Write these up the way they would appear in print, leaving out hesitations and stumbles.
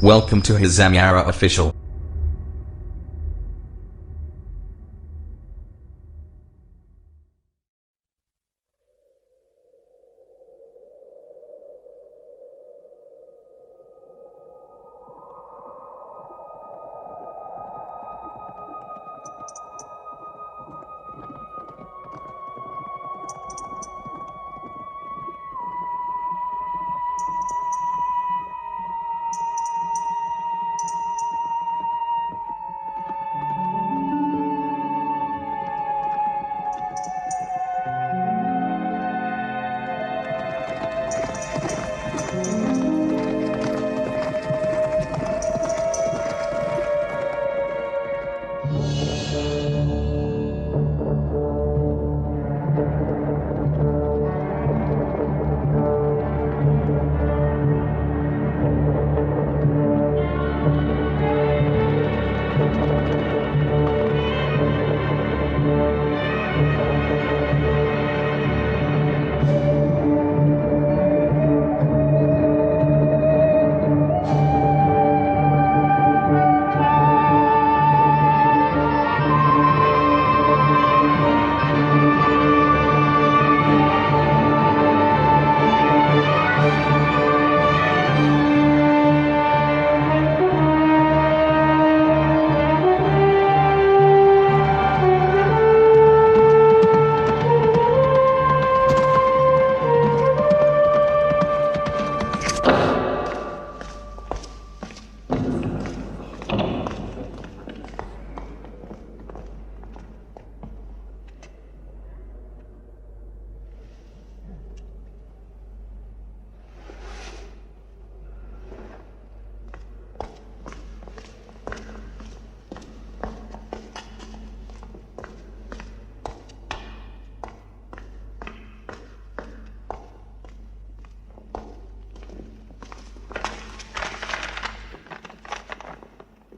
Welcome to Hizamyara Official.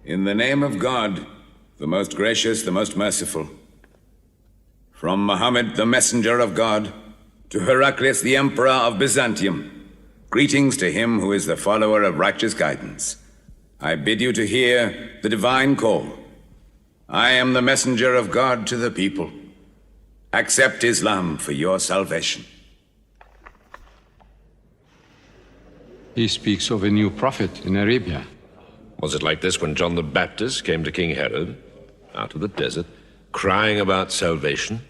In the name of God, the most gracious, the most merciful, from Muhammad, the messenger of God, to Heraclius, the emperor of Byzantium, greetings to him who is the follower of righteous guidance. I bid you to hear the divine call. I am the messenger of God to the people. Accept Islam for your salvation. He speaks of a new prophet in Arabia. Was it like this when John the Baptist came to King Herod, out of the desert, crying about salvation?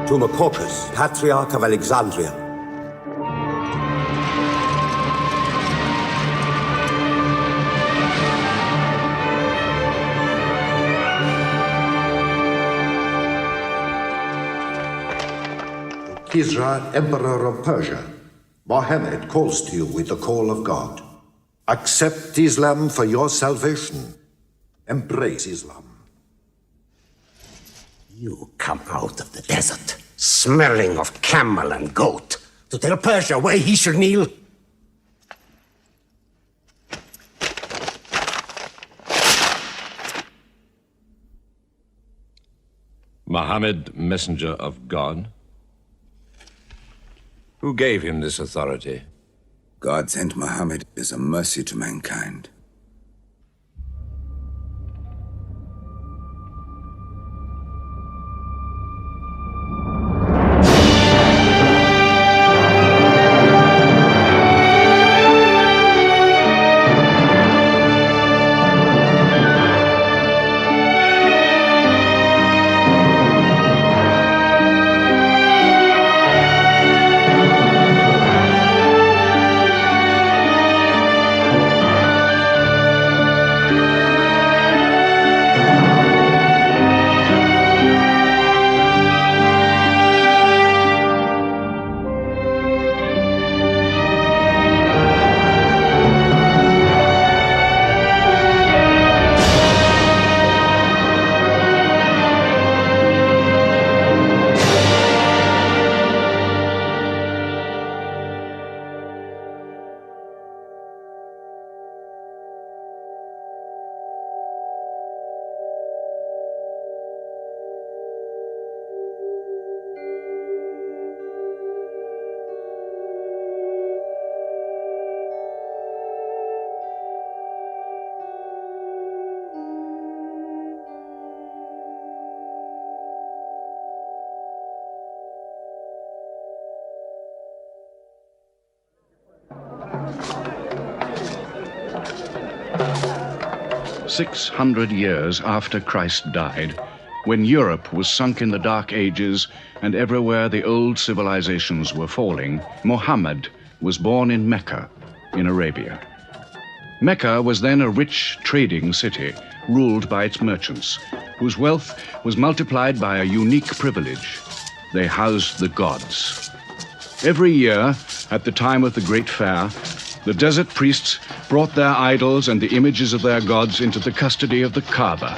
To Macaucus, Patriarch of Alexandria. Kisra, Emperor of Persia, Mohammed calls to you with the call of God. Accept Islam for your salvation. Embrace Islam. You come out of the desert, smelling of camel and goat, to tell Persia where he should kneel? Muhammad, messenger of God? Who gave him this authority? God sent Muhammad as a mercy to mankind. "600 years after Christ died, when Europe was sunk in the Dark Ages and everywhere the old civilizations were falling, Muhammad was born in Mecca, in Arabia. Mecca was then a rich trading city ruled by its merchants, whose wealth was multiplied by a unique privilege. They housed the gods. Every year, at the time of the Great Fair, the desert priests brought their idols and the images of their gods into the custody of the Kaaba.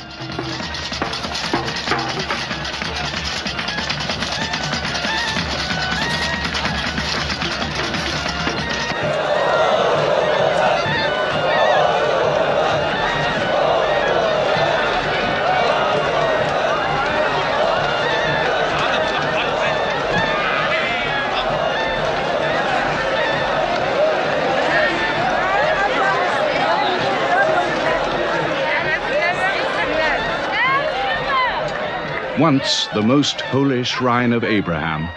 Once the most holy shrine of Abraham,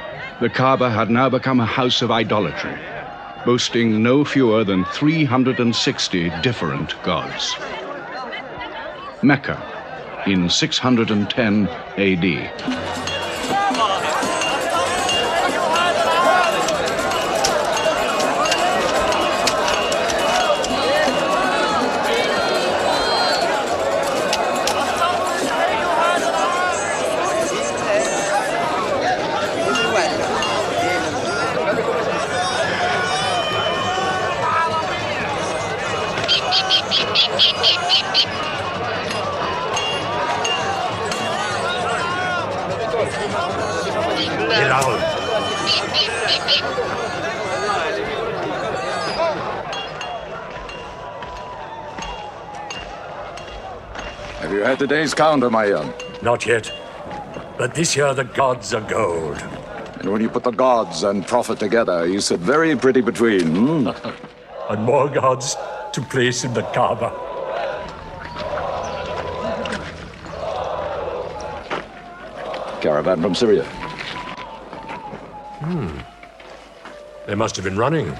the Kaaba had now become a house of idolatry, boasting no fewer than 360 different gods. Mecca, in 610 AD. Have you had today's count, my young? Not yet. But this year the gods are gold. And when you put the gods and prophet together, you sit very pretty between, And more gods to place in the Kaaba. Caravan from Syria. They must have been running.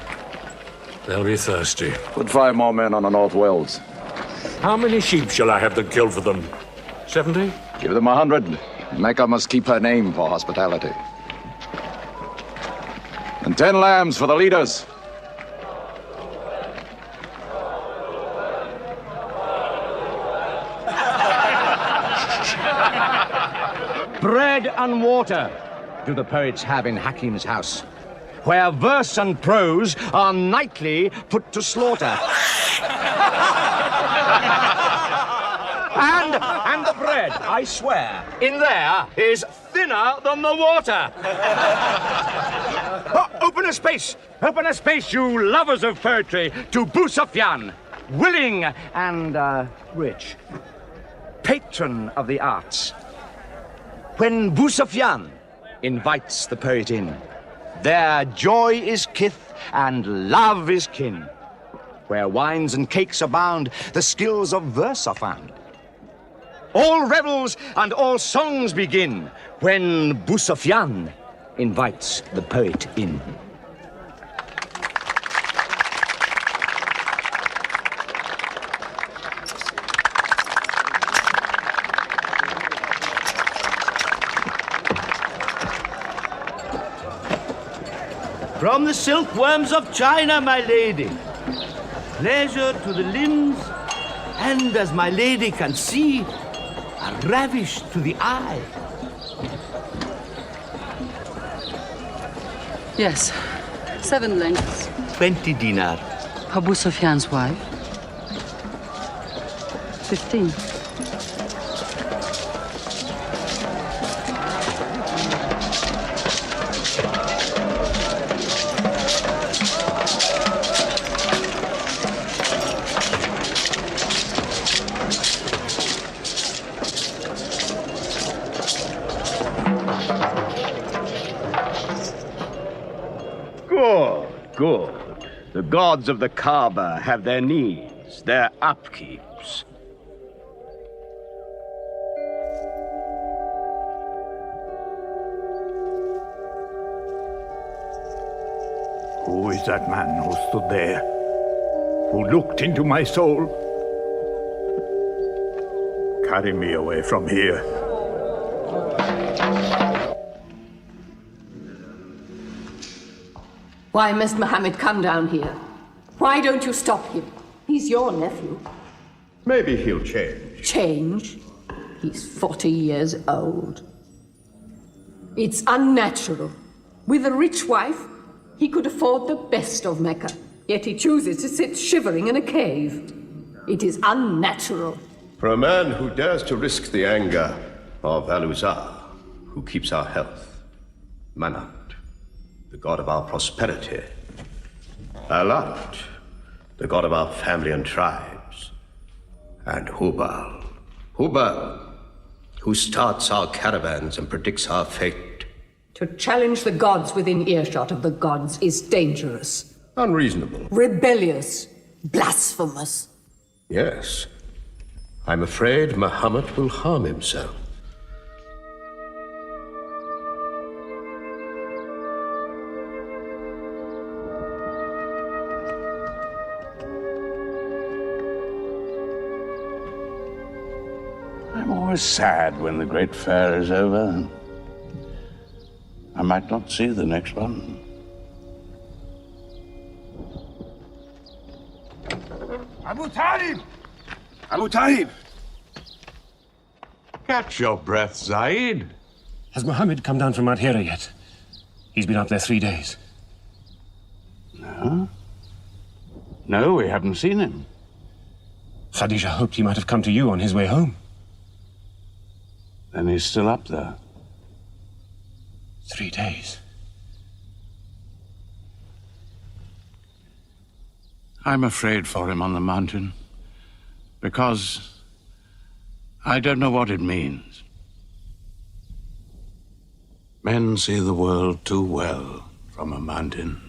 They'll be thirsty. Put 5 more men on the North Wells. How many sheep shall I have them kill for them? 70? Give them 100. Mecca must keep her name for hospitality. And 10 lambs for the leaders. Bread and water do the poets have in Hakim's house, where verse and prose are nightly put to slaughter. And the bread, I swear, in there is thinner than the water. Open a space, you lovers of poetry, to Abu Sufyan, willing and rich, patron of the arts. When Abu Sufyan invites the poet in, there joy is kith and love is kin. Where wines and cakes abound, the skills of verse are found. All revels and all songs begin when Abu Sufyan invites the poet in. From the silkworms of China, my lady. Pleasure to the limbs, and as my lady can see, a ravish to the eye. Yes, 7 lengths. 20 dinar. Abu Sufyan's wife. 15. Good. The gods of the Kaaba have their needs, their upkeeps. Who is that man who stood there? who looked into my soul. Carry me away from here. Why must Mohammed come down here? Why don't you stop him? He's your nephew. Maybe he'll change. Change? He's 40 years old. It's unnatural. With a rich wife, he could afford the best of Mecca. Yet he chooses to sit shivering in a cave. It is unnatural. For a man who dares to risk the anger of Al-Uzza, who keeps our health, Manat, the god of our prosperity, Alat, the god of our family and tribes, and Hubal, who starts our caravans and predicts our fate. To challenge the gods within earshot of the gods is dangerous. Unreasonable. Rebellious. Blasphemous. Yes. I'm afraid Muhammad will harm himself. I'm always sad when the great fair is over. I might not see the next one. Abu Talib! Abu Talib! Catch your breath, Zaid. Has Mohammed come down from Mount Hira yet? He's been up there 3 days. No? No, we haven't seen him. Khadija hoped he might have come to you on his way home. Then he's still up there. 3 days. I'm afraid for him on the mountain, because I don't know what it means. Men see the world too well from a mountain.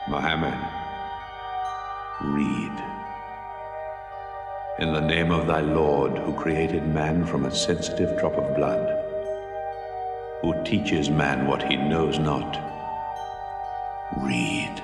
Mohammed, read. In the name of thy Lord, who created man from a sensitive drop of blood, who teaches man what he knows not, read.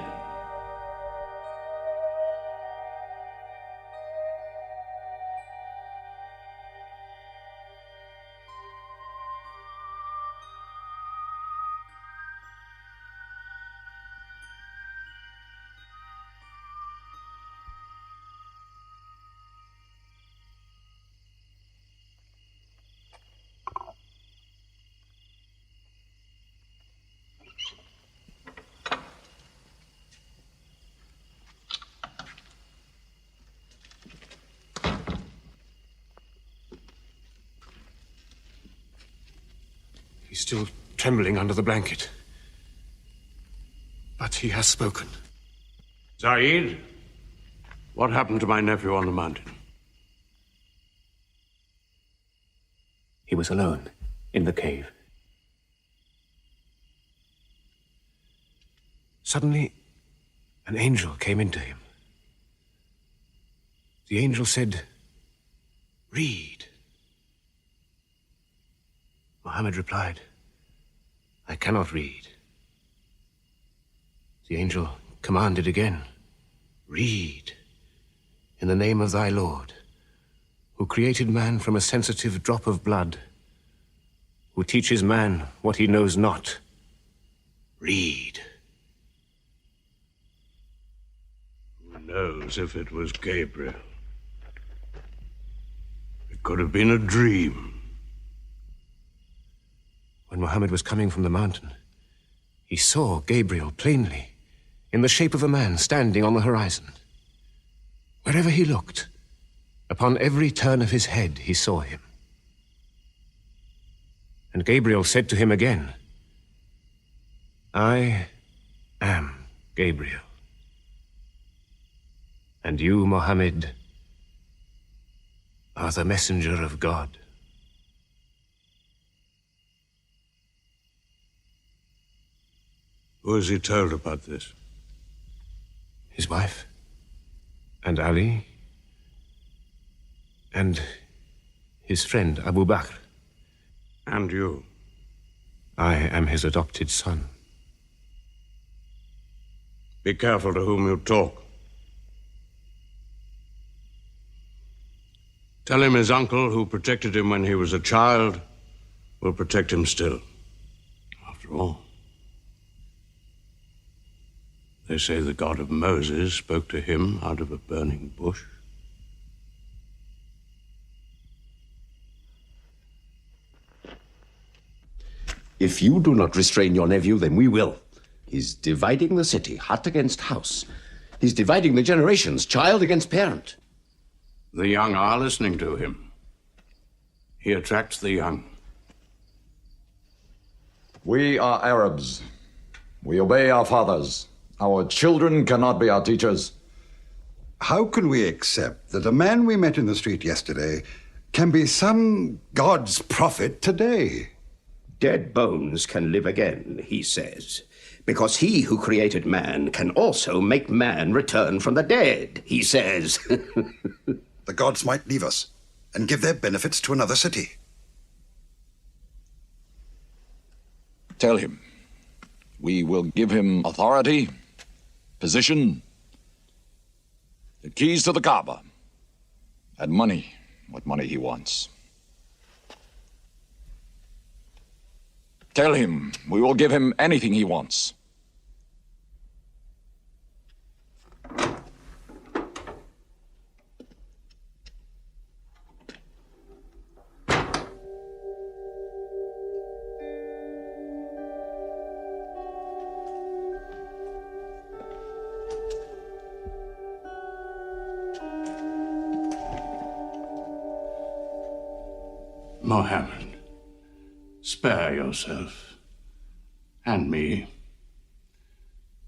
He's still trembling under the blanket. But he has spoken. Zaid, what happened to my nephew on the mountain? He was alone in the cave. Suddenly, an angel came into him. The angel said, "Read." Mohammed replied, "I cannot read." The angel commanded again, "Read, in the name of thy Lord, who created man from a sensitive drop of blood, who teaches man what he knows not. Read." Who knows if it was Gabriel? It could have been a dream. When Mohammed was coming from the mountain, he saw Gabriel plainly, in the shape of a man standing on the horizon. Wherever he looked, upon every turn of his head, he saw him. And Gabriel said to him again, "I am Gabriel. And you, Mohammed, are the messenger of God. Who has he told about this? His wife, and Ali, and his friend Abu Bakr. And you? I am his adopted son. Be careful to whom you talk. Tell him his uncle, who protected him when he was a child, will protect him still. After all, they say the God of Moses spoke to him out of a burning bush. If you do not restrain your nephew, then we will. He's dividing the city, hut against house. He's dividing the generations, child against parent. The young are listening to him. He attracts the young. We are Arabs. We obey our fathers. Our children cannot be our teachers. How can we accept that a man we met in the street yesterday can be some God's prophet today? Dead bones can live again, he says, because he who created man can also make man return from the dead, he says. The gods might leave us and give their benefits to another city. Tell him we will give him authority, position, the keys to the Kaaba, and money, what money he wants. Tell him we will give him anything he wants. Mohammed, spare yourself, and me.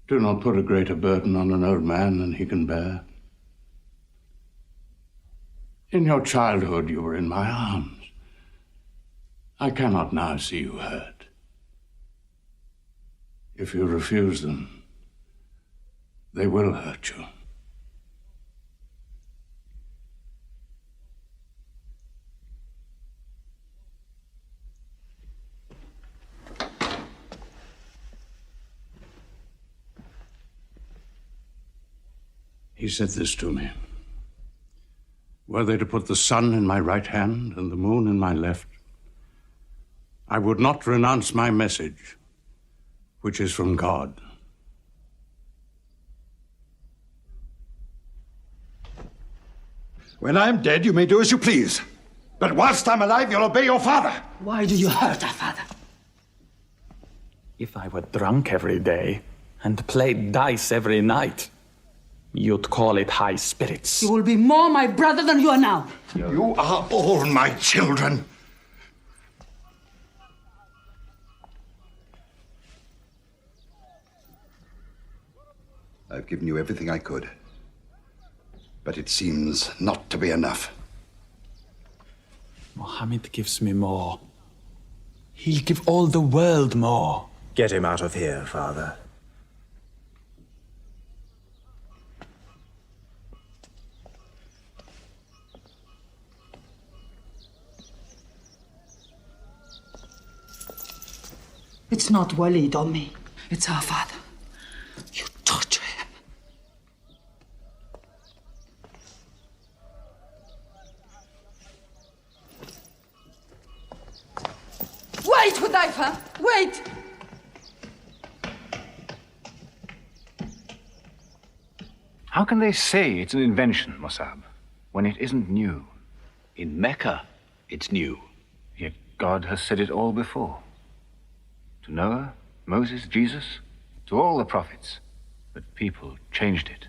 Do not put a greater burden on an old man than he can bear. In your childhood, you were in my arms. I cannot now see you hurt. If you refuse them, they will hurt you. He said this to me. Were they to put the sun in my right hand and the moon in my left, I would not renounce my message, which is from God. When I'm dead, you may do as you please. But whilst I'm alive, you'll obey your father. Why do you hurt our father? If I were drunk every day and played dice every night, you'd call it high spirits. You will be more my brother than you are now. You are all my children. I've given you everything I could. But it seems not to be enough. Mohammed gives me more. He'll give all the world more. Get him out of here, Father. It's not Walid or me. It's our father. You torture him. Wait, Hudayfa! Wait! How can they say it's an invention, Musab, when it isn't new? In Mecca, it's new. Yet God has said it all before. To Noah, Moses, Jesus, to all the prophets. But people changed it,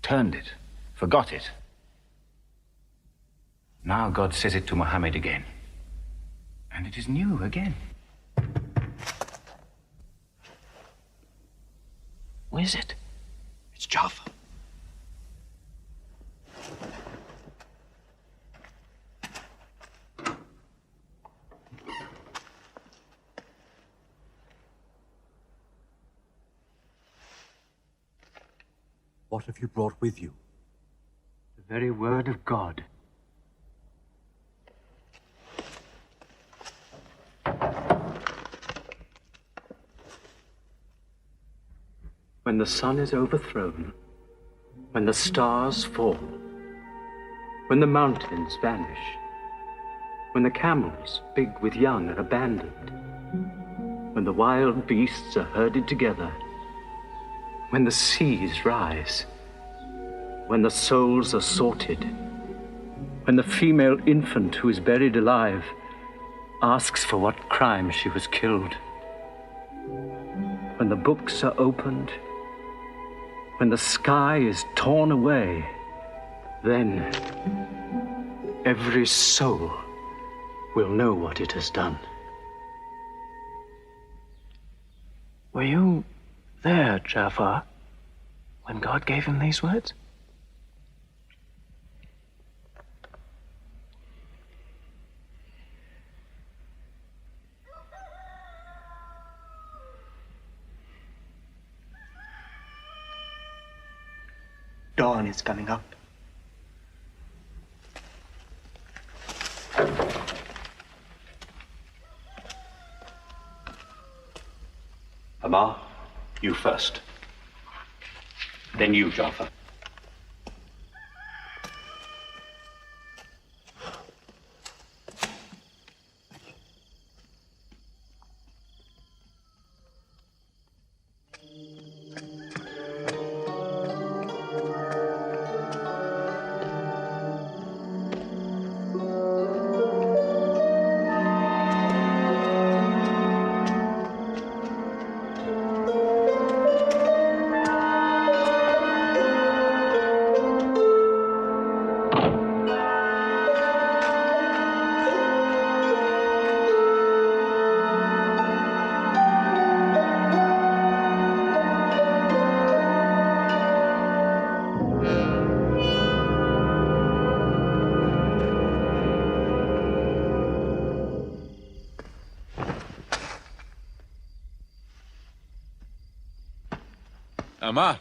turned it, forgot it. Now God says it to Muhammad again. And it is new again. What is it? It's Jaffa. What have you brought with you? The very word of God. When the sun is overthrown, when the stars fall, when the mountains vanish, when the camels, big with young, are abandoned, when the wild beasts are herded together, when the seas rise, when the souls are sorted, when the female infant who is buried alive asks for what crime she was killed, when the books are opened, when the sky is torn away, then every soul will know what it has done. Were you there, Jafar, when God gave him these words? Dawn is coming up. Amar, you first. Then you, Jafar. Amar.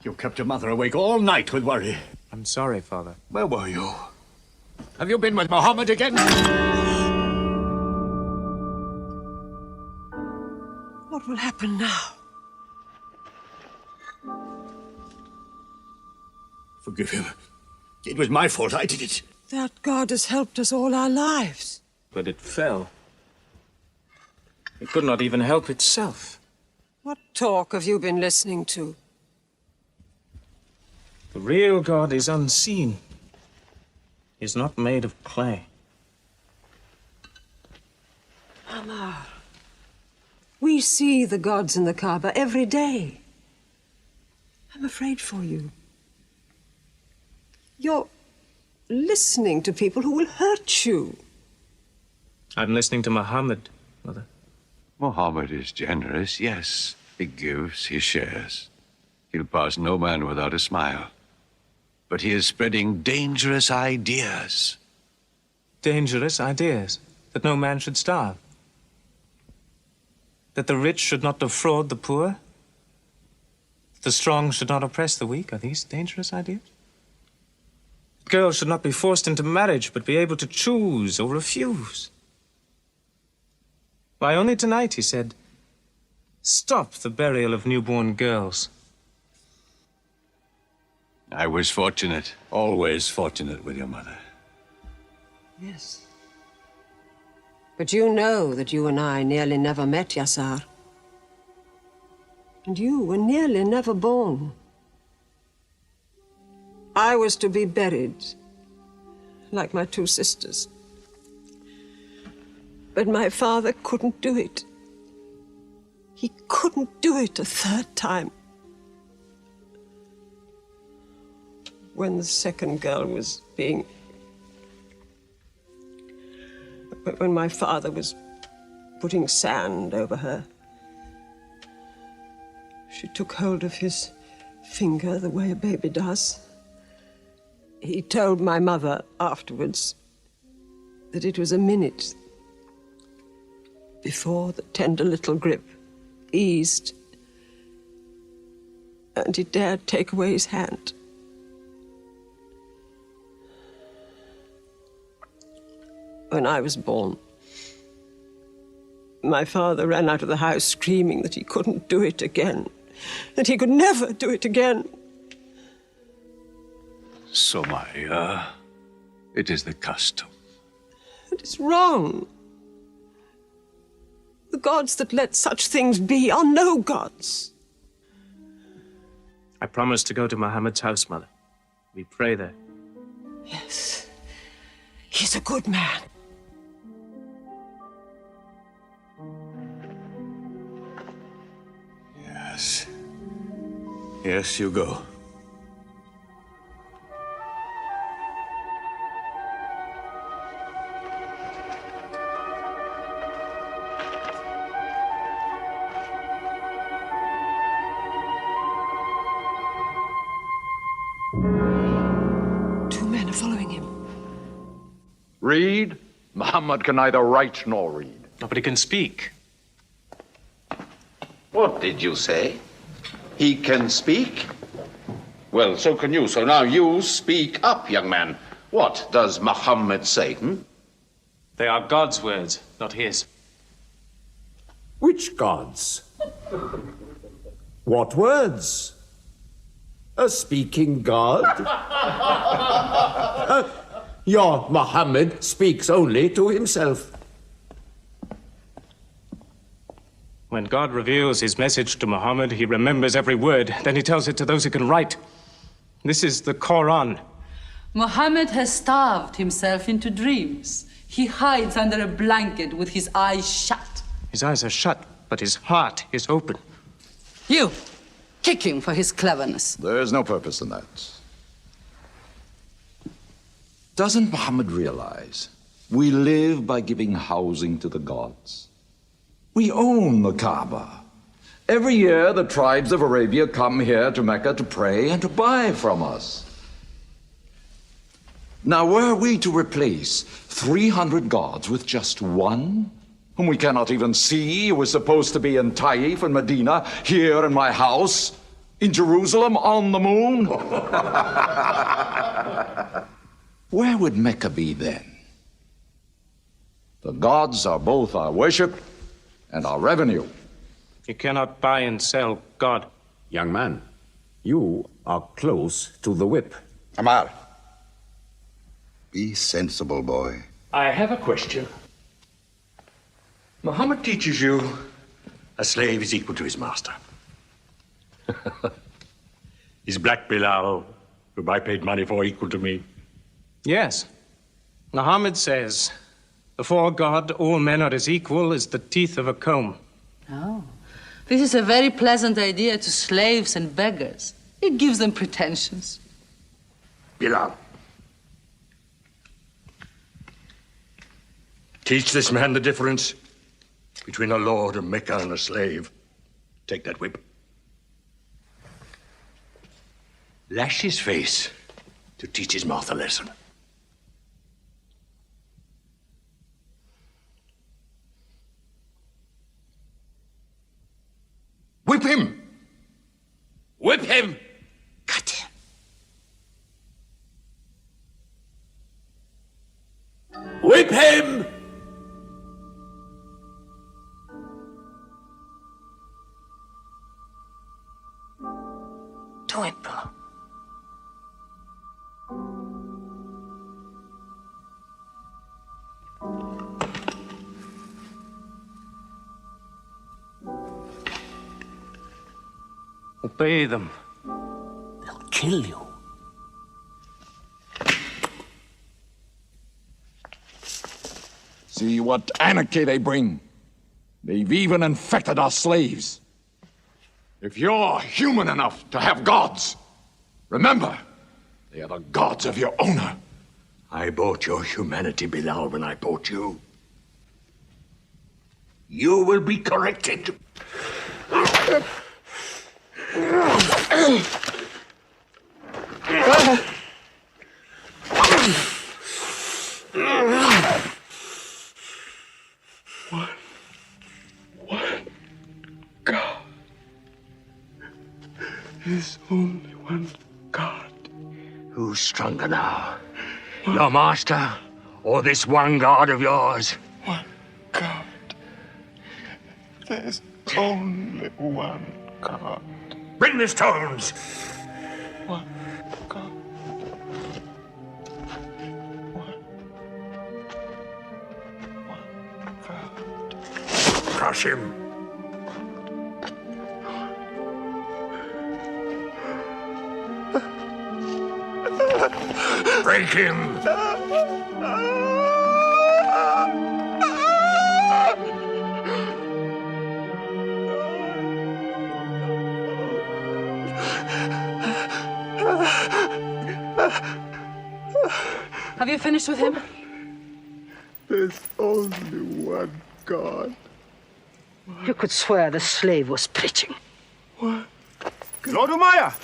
You kept your mother awake all night with worry. I'm sorry, Father. Where were you? Have you been with Mohammed again? What will happen now? Forgive him. It was my fault. I did it. That God has helped us all our lives. But it fell. It could not even help itself. What talk have you been listening to? The real God is unseen. He is not made of clay. Amar, we see the gods in the Kaaba every day. I'm afraid for you. You're listening to people who will hurt you. I'm listening to Muhammad, Mother. Muhammad is generous, yes. He gives, he shares. He'll pass no man without a smile. But he is spreading dangerous ideas. Dangerous ideas? That no man should starve? That the rich should not defraud the poor? That the strong should not oppress the weak? Are these dangerous ideas? That girls should not be forced into marriage, but be able to choose or refuse? Why, only tonight he said, "Stop the burial of newborn girls." I was fortunate, always fortunate with your mother. Yes. But you know that you and I nearly never met, Yassar. And you were nearly never born. I was to be buried, like my two sisters. But my father couldn't do it. He couldn't do it a third time. When the second girl was being... When my father was putting sand over her, She took hold of his finger the way a baby does. He told my mother afterwards that it was a minute before the tender little grip eased and he dared take away his hand. When I was born, my father ran out of the house screaming that he couldn't do it again, that he could never do it again. So, Maria, it is the custom. It is wrong. The gods that let such things be are no gods. I promised to go to Muhammad's house, Mother. We pray there. Yes. He's a good man. Yes. Yes, you go. Two men are following him. Read? Muhammad can neither write nor read. Nobody can speak. What did you say? He can speak? Well, so can you. So now you speak up, young man. What does Muhammad say? They are God's words, not his. Which gods? What words? A speaking God? Your Muhammad speaks only to himself. When God reveals his message to Muhammad, he remembers every word. Then he tells it to those who can write. This is the Quran. Muhammad has starved himself into dreams. He hides under a blanket with his eyes shut. His eyes are shut, but his heart is open. You, kick him for his cleverness. There is no purpose in that. Doesn't Muhammad realize we live by giving housing to the gods? We own the Kaaba. Every year, the tribes of Arabia come here to Mecca to pray and to buy from us. Now, were we to replace 300 gods with just one, whom we cannot even see, who is supposed to be in Taif and Medina, here in my house, in Jerusalem, on the moon? Where would Mecca be then? The gods are both our worship and our revenue. You cannot buy and sell God. Young man, you are close to the whip. Amar. Be sensible, boy. I have a question. Muhammad teaches you a slave is equal to his master. Is Black Bilal, whom I paid money for, equal to me? Yes. Muhammad says, before God, all men are as equal as the teeth of a comb. Oh, this is a very pleasant idea to slaves and beggars. It gives them pretensions. Bilal, teach this man the difference between a lord of Mecca and a slave. Take that whip. Lash his face to teach his mouth a lesson. Whip him! Whip him! Cut him! Whip him! Do it, bro. Obey them. They'll kill you. See what anarchy they bring. They've even infected our slaves. If you're human enough to have gods, remember, they are the gods of your owner. I bought your humanity, Bilal, when I bought you. You will be corrected. God. There's only one God. Who's stronger now? Your master or this one God of yours? One God. There's only one God. Bring the stones! One God. One God. Crush him. Break him. Have you finished with him? There's only one God. You could swear the slave was preaching. What? Lord Umayya!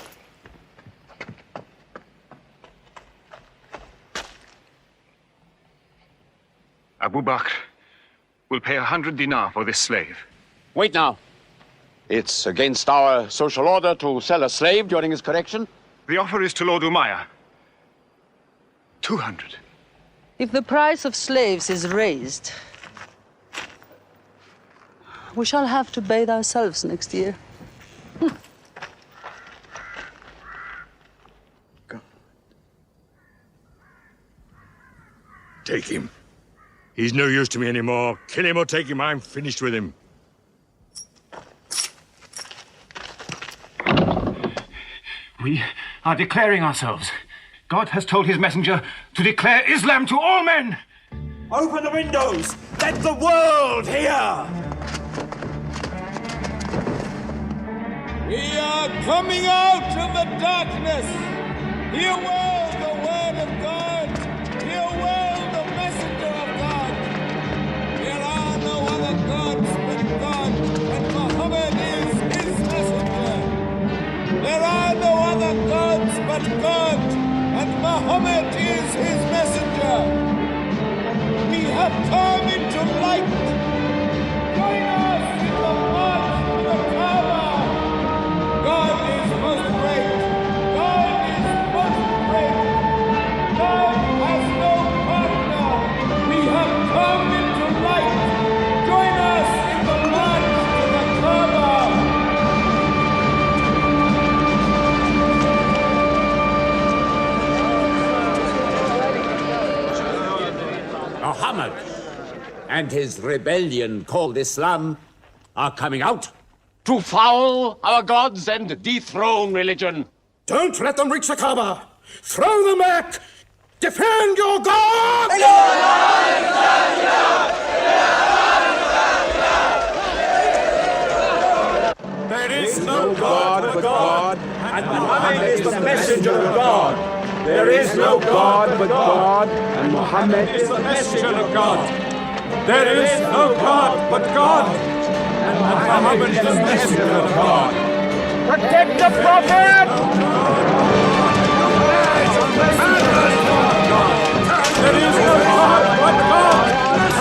Abu Bakr will pay 100 dinar for this slave. Wait now. It's against our social order to sell a slave during his correction. The offer is to Lord Umayya. 200. If the price of slaves is raised, we shall have to bathe ourselves next year. Take him. He's no use to me anymore. Kill him or take him. I'm finished with him. We are declaring ourselves. God has told his messenger to declare Islam to all men. Open the windows! Let the world hear! We are coming out of the darkness. Hear well the word of God. Hear well the messenger of God. There are no other gods but God, and Muhammad is his messenger. There are no other gods but God, and Muhammad is his messenger. We have come into light. Join us in the march to the Kaaba. God is most great. God is most great. God has no partner. We have come into light. Join us in the march to the Kaaba. Muhammad and his rebellion called Islam are coming out to foul our gods and dethrone religion. Don't let them reach the Kaaba! Throw them back! Defend your God! There is no God but God, and Muhammad is the messenger of God. There is no God but God, and Muhammad is the messenger of God. There is no God but God, and Muhammad is the messenger of God. Protect the Prophet! There is no God but God,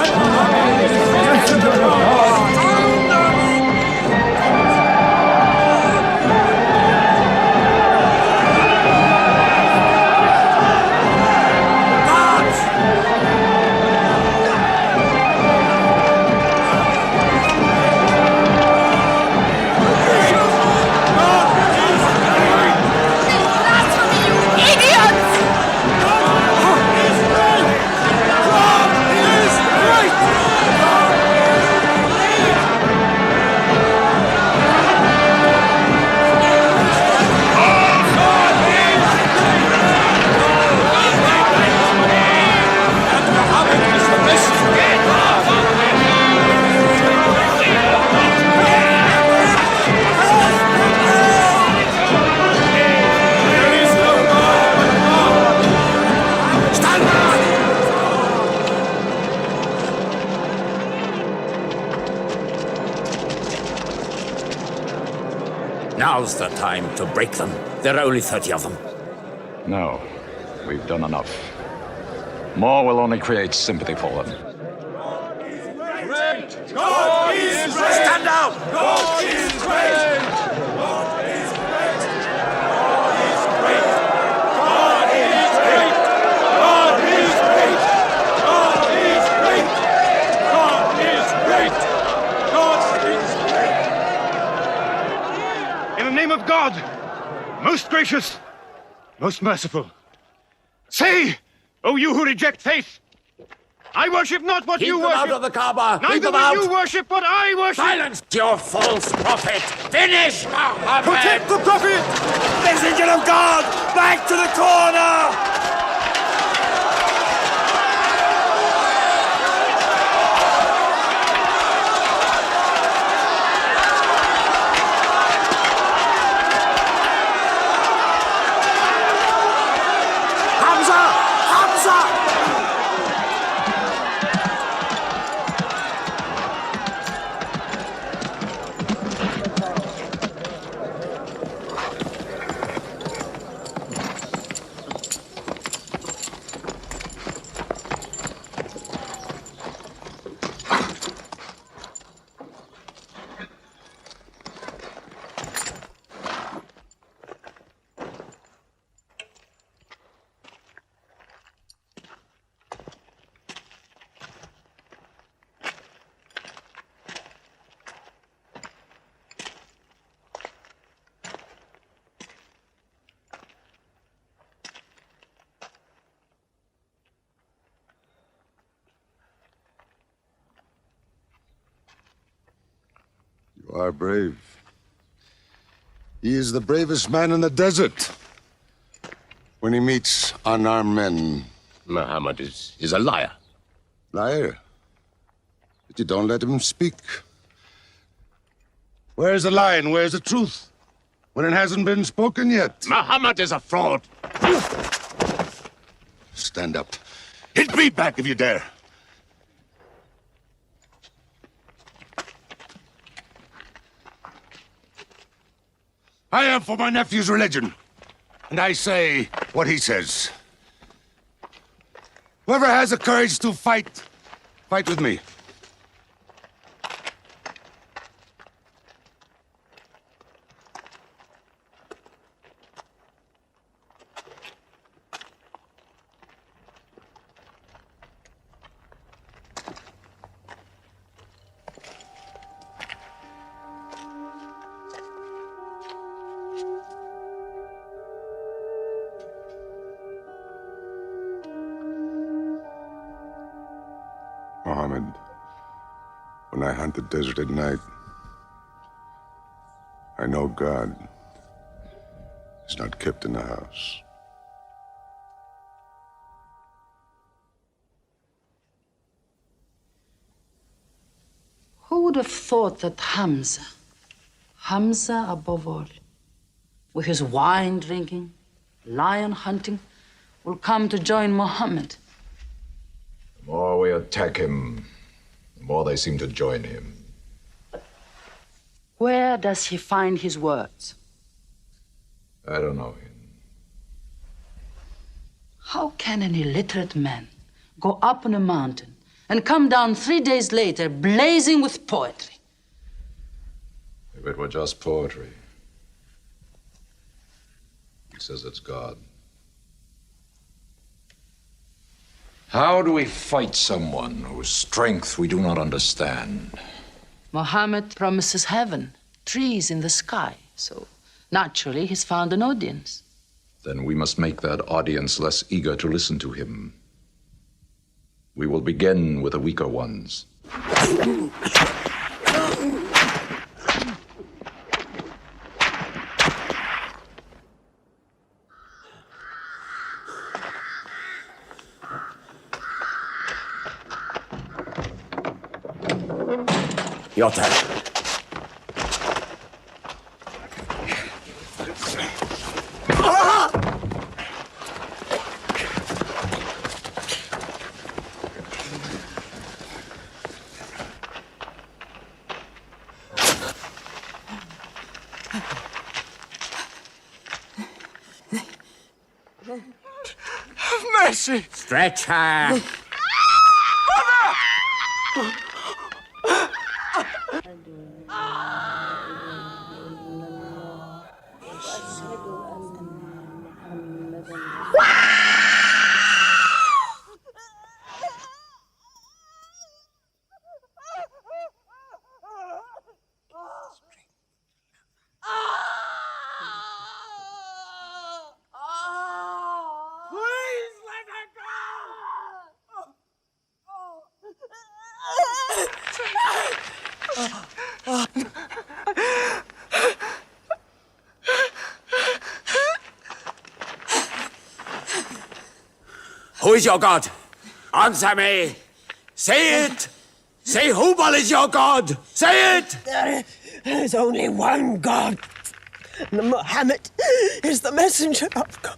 and Muhammad is the messenger of God. Now's the time to break them. There are only 30 of them. No, we've done enough. More will only create sympathy for them. God is great! Stand out! God is great! God is great! God is great! God is great! God is great! God is great! God is great! In the name of God, most gracious, most merciful, say, O you who reject faith, I worship not what you Keep them worship. out of the Kaaba! Keep Neither them will out! you worship what I worship. Silence your false prophet! Finish Muhammad! Protect the prophet! Messenger of God! Back to the corner! You are brave. He is the bravest man in the desert. When he meets unarmed men. Muhammad is a liar. Liar? But you don't let him speak. Where's the lie and where's the truth? When it hasn't been spoken yet. Muhammad is a fraud. Stand up. Hit me back if you dare. I am for my nephew's religion, and I say what he says. Whoever has the courage to fight, fight with me. Mohammed, when I hunt the desert at night, I know God is not kept in the house. Who would have thought that Hamza above all, with his wine drinking, lion hunting, will come to join Muhammad? The more we attack him, the more they seem to join him. Where does he find his words? I don't know him. How can an illiterate man go up on a mountain and come down 3 days later blazing with poetry? If it were just poetry. He says it's God. How do we fight someone whose strength we do not understand? Muhammad promises heaven, trees in the sky, so naturally he's found an audience. Then we must make that audience less eager to listen to him. We will begin with the weaker ones. Your turn. Have mercy! Stretch her! Please let her Who is your God? Answer me! Say it! Say Hubal is your God! Say it! There is only one God. And Muhammad is the messenger of God.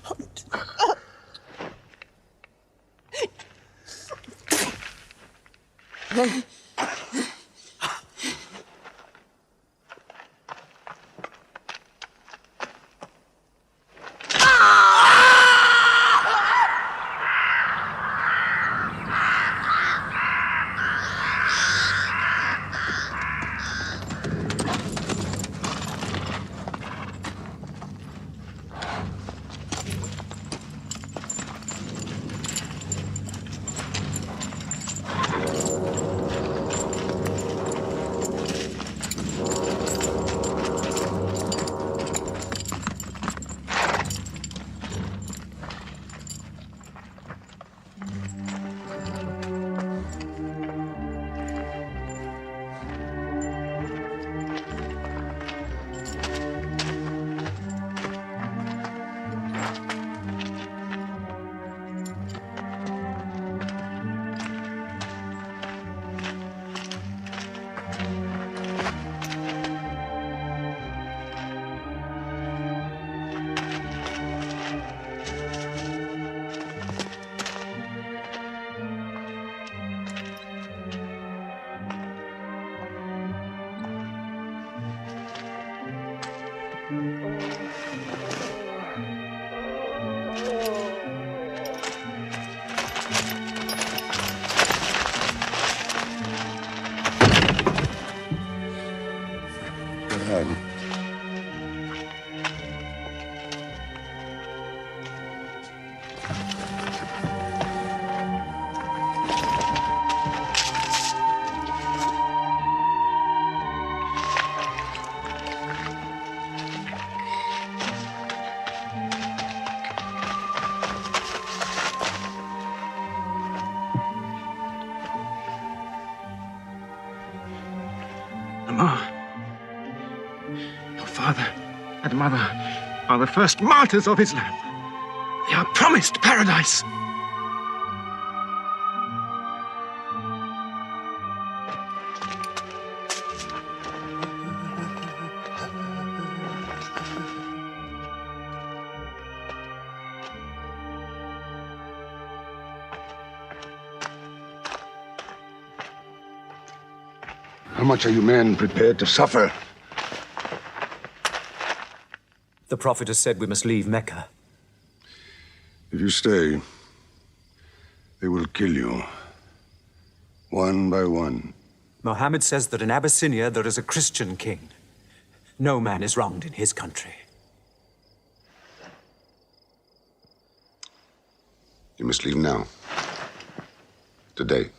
Your father and mother are the first martyrs of Islam. They are promised paradise. How much are you men prepared to suffer? The Prophet has said we must leave Mecca. If you stay, they will kill you. One by one. Mohammed says that in Abyssinia there is a Christian king. No man is wronged in his country. You must leave now. Today.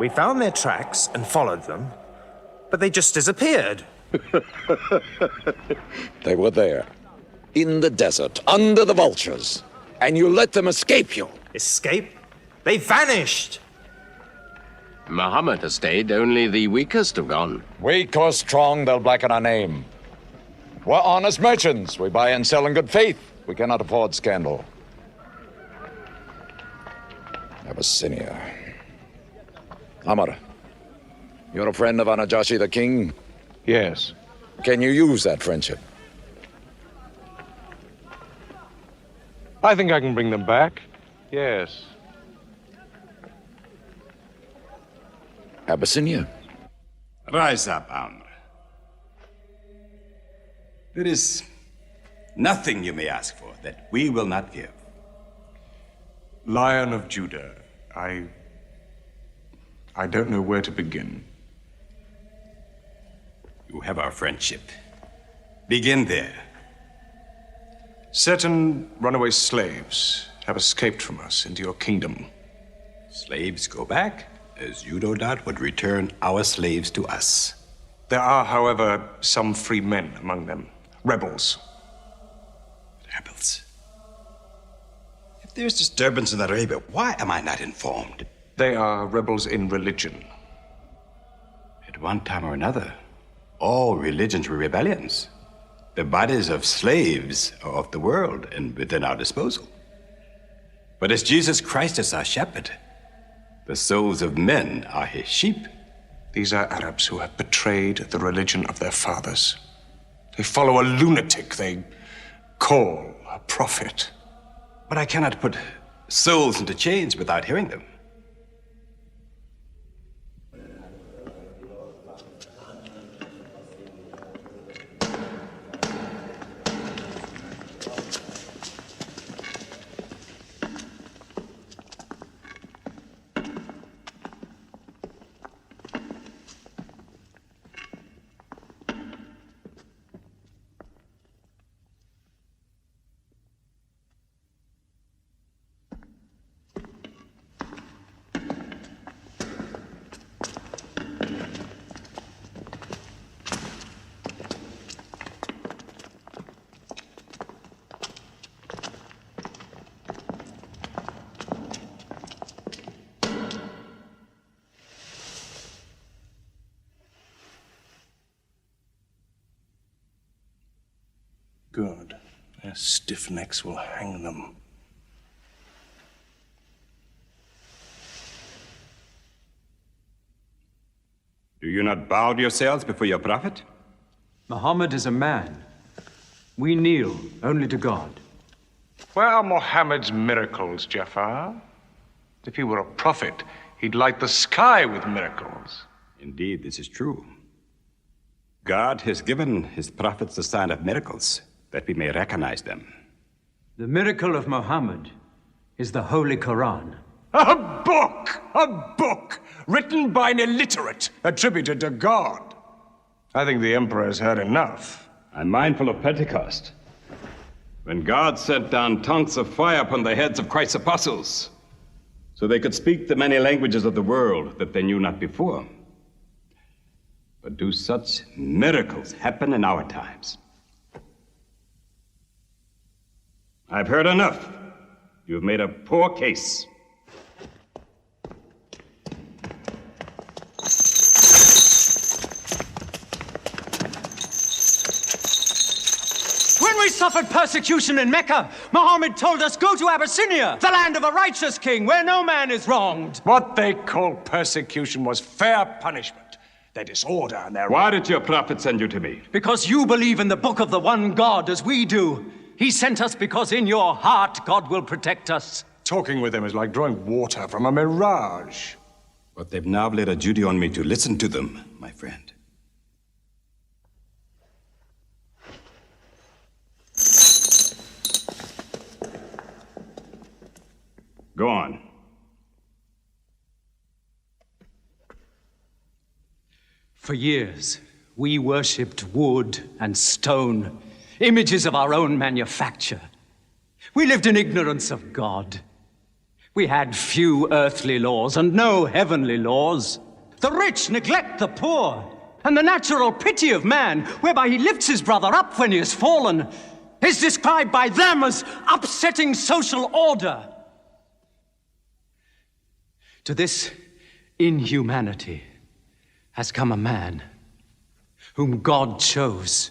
We found their tracks and followed them, but they just disappeared. They were there, in the desert, under the vultures, and you let them escape you. Escape? They vanished! Muhammad has stayed, only the weakest have gone. Weak or strong, they'll blacken our name. We're honest merchants. We buy and sell in good faith. We cannot afford scandal. Abyssinia. Amr, you're a friend of Anajashi the king? Yes. Can you use that friendship? I think I can bring them back. Yes. Abyssinia. Rise up, Amr. There is nothing you may ask for that we will not give. Lion of Judah, I don't know where to begin. You have our friendship. Begin there. Certain runaway slaves have escaped from us into your kingdom. Slaves go back, as you no doubt would return our slaves to us. There are, however, some free men among them. Rebels. Rebels? If there's disturbance in Arabia, why am I not informed? They are rebels in religion. At one time or another, all religions were rebellions. The bodies of slaves are of the world and within our disposal. But as Jesus Christ is our shepherd, the souls of men are his sheep. These are Arabs who have betrayed the religion of their fathers. They follow a lunatic they call a prophet. But I cannot put souls into chains without hearing them. Good. Their stiff necks will hang them. Do you not bow yourselves before your prophet? Muhammad is a man. We kneel only to God. Where are Muhammad's miracles, Jafar? If he were a prophet, he'd light the sky with miracles. Indeed, this is true. God has given his prophets the sign of miracles, that we may recognize them. The miracle of Muhammad is the Holy Quran. A book written by an illiterate, attributed to God. I think the emperor has heard enough. I'm mindful of Pentecost, when God sent down tongues of fire upon the heads of Christ's apostles, so they could speak the many languages of the world that they knew not before. But do such miracles happen in our times? I've heard enough. You've made a poor case. When we suffered persecution in Mecca, Muhammad told us, go to Abyssinia, the land of a righteous king, where no man is wronged. What they called persecution was fair punishment. Their disorder and their... Why did your prophet send you to me? Because you believe in the book of the one God as we do. He sent us because in your heart God will protect us. Talking with them is like drawing water from a mirage. But they've now laid a duty on me to listen to them, my friend. Go on. For years, we worshipped wood and stone, images of our own manufacture. We lived in ignorance of God. We had few earthly laws and no heavenly laws. The rich neglect the poor, and the natural pity of man, whereby he lifts his brother up when he has fallen, is described by them as upsetting social order. To this inhumanity has come a man whom God chose,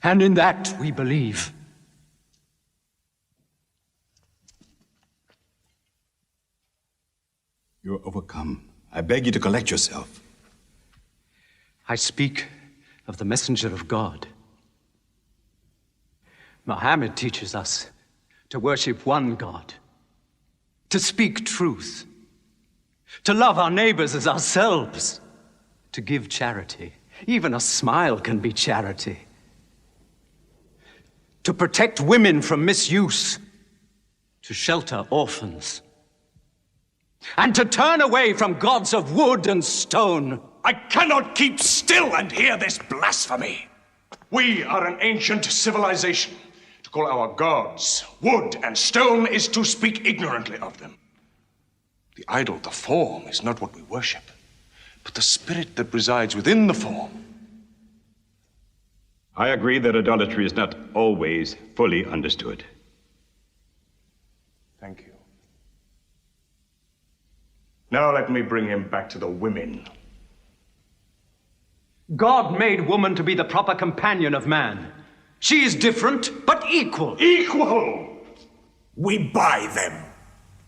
and in that we believe. You are overcome. I beg you to collect yourself. I speak of the messenger of God. Muhammad teaches us to worship one God, to speak truth, to love our neighbors as ourselves, to give charity. Even a smile can be charity. To protect women from misuse, to shelter orphans, and to turn away from gods of wood and stone. I cannot keep still and hear this blasphemy. We are an ancient civilization. To call our gods wood and stone is to speak ignorantly of them. The idol, the form, is not what we worship, but the spirit that resides within the form. I agree that idolatry is not always fully understood. Thank you. Now let me bring him back to the women. God made woman to be the proper companion of man. She is different, but equal. Equal! We buy them.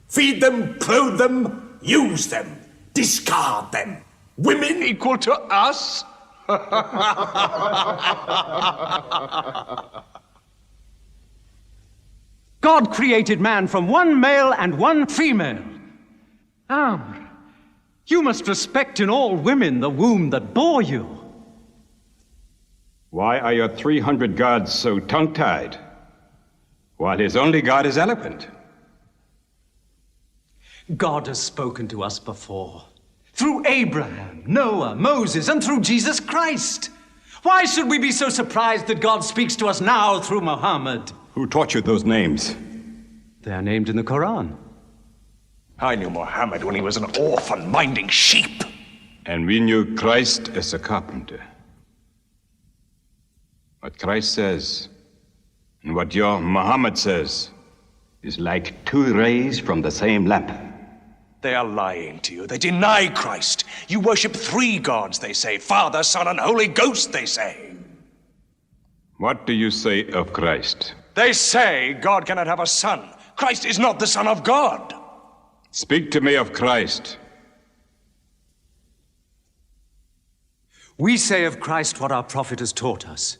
Feed them, clothe them, use them, discard them. Women equal to us? God created man from one male and one female. Amr, you must respect in all women the womb that bore you. Why are your 300 gods so tongue-tied, while his only god is eloquent? God has spoken to us before, through Abraham, Noah, Moses, and through Jesus Christ. Why should we be so surprised that God speaks to us now through Muhammad? Who taught you those names? They are named in the Quran. I knew Muhammad when he was an orphan minding sheep. And we knew Christ as a carpenter. What Christ says and what your Muhammad says is like two rays from the same lamp. They are lying to you. They deny Christ. You worship three gods, they say. Father, Son, and Holy Ghost, they say. What do you say of Christ? They say God cannot have a son. Christ is not the Son of God. Speak to me of Christ. We say of Christ what our prophet has taught us,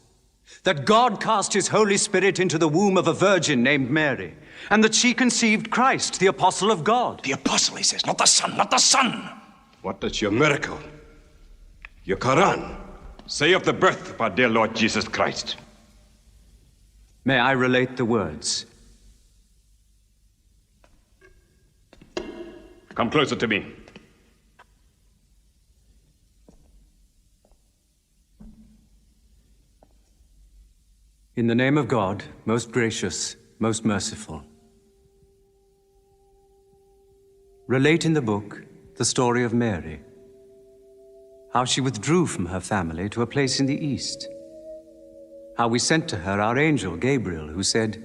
that God cast his Holy Spirit into the womb of a virgin named Mary, and that she conceived Christ, the apostle of God. The apostle, he says, not the Son, not the Son. What does your miracle, your Quran, say of the birth of our dear Lord Jesus Christ? May I relate the words? Come closer to me. In the name of God, most gracious, most merciful. Relate in the book the story of Mary, how she withdrew from her family to a place in the east, how we sent to her our angel Gabriel, who said,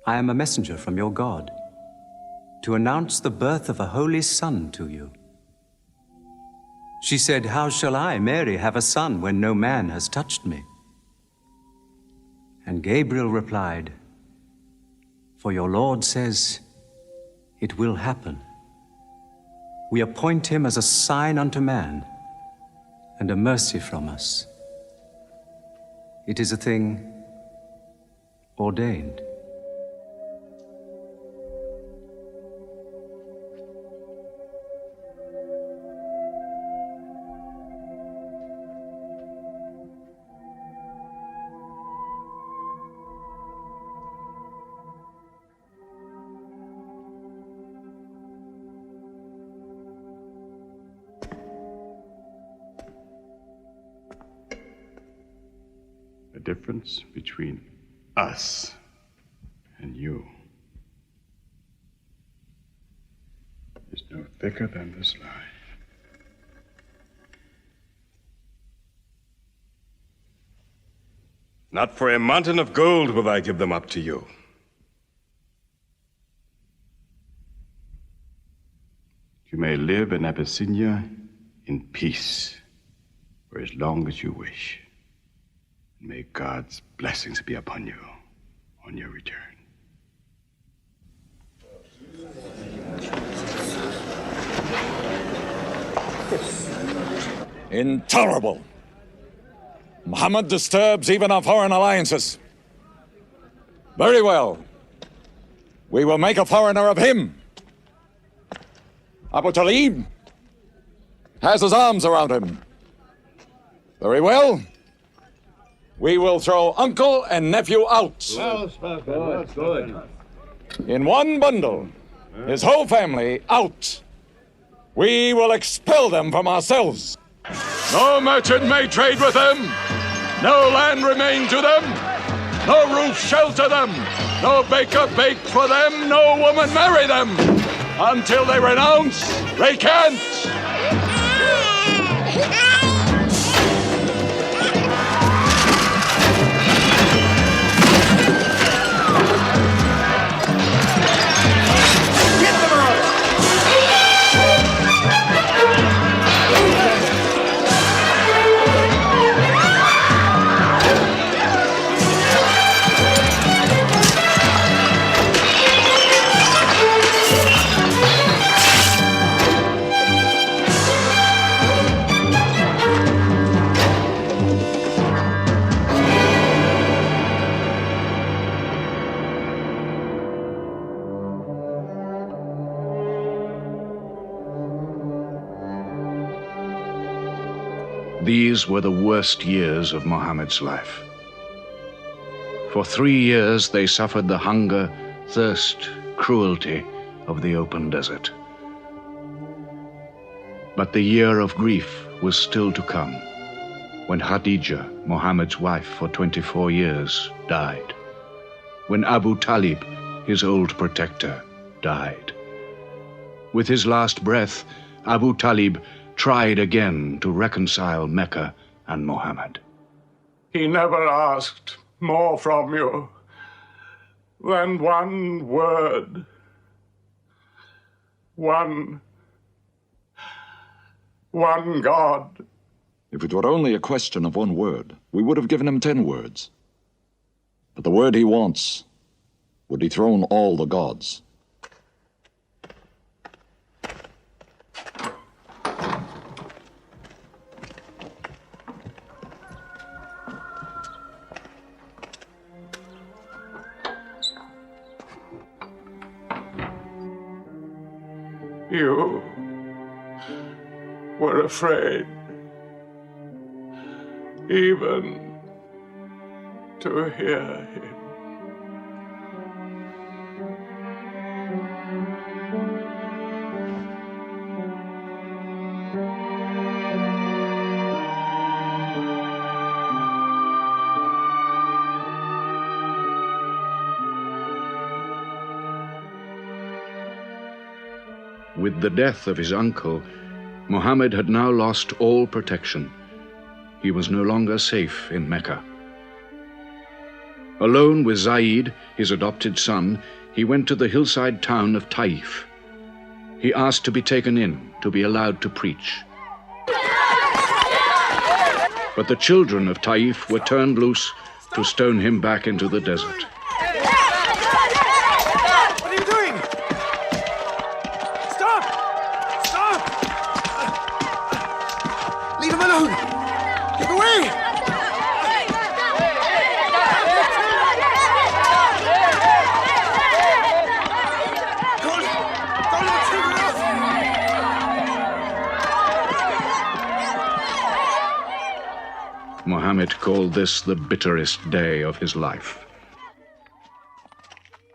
I am a messenger from your God, to announce the birth of a holy son to you. She said, how shall I, Mary, have a son when no man has touched me? And Gabriel replied, for your Lord says, it will happen. We appoint him as a sign unto man, and a mercy from us. It is a thing ordained. The difference between us and you thicker than this lie. Not for a mountain of gold will I give them up to you. You may live in Abyssinia in peace for as long as you wish. May God's blessings be upon you on your return. Intolerable! Muhammad disturbs even our foreign alliances. Very well. We will make a foreigner of him. Abu Talib has his arms around him. Very well. We will throw uncle and nephew out. Good. In one bundle. His whole family out. We will expel them from ourselves. No merchant may trade with them. No land remain to them. No roof shelter them. No baker bake for them. No woman marry them. Until they renounce, recant. These were the worst years of Muhammad's life. For 3 years they suffered the hunger, thirst, cruelty of the open desert. But the year of grief was still to come, when Khadija, Muhammad's wife for 24 years, died. When Abu Talib, his old protector, died. With his last breath, Abu Talib tried again to reconcile Mecca and Muhammad. He never asked more from you than one word. One God. If it were only a question of one word, we would have given him 10 words. But the word he wants would dethrone all the gods. You were afraid even to hear him. With the death of his uncle, Muhammad had now lost all protection. He was no longer safe in Mecca. Alone with Zaid, his adopted son, he went to the hillside town of Taif. He asked to be taken in, to be allowed to preach. But the children of Taif were turned loose to stone him back into the desert. Muhammad called this the bitterest day of his life.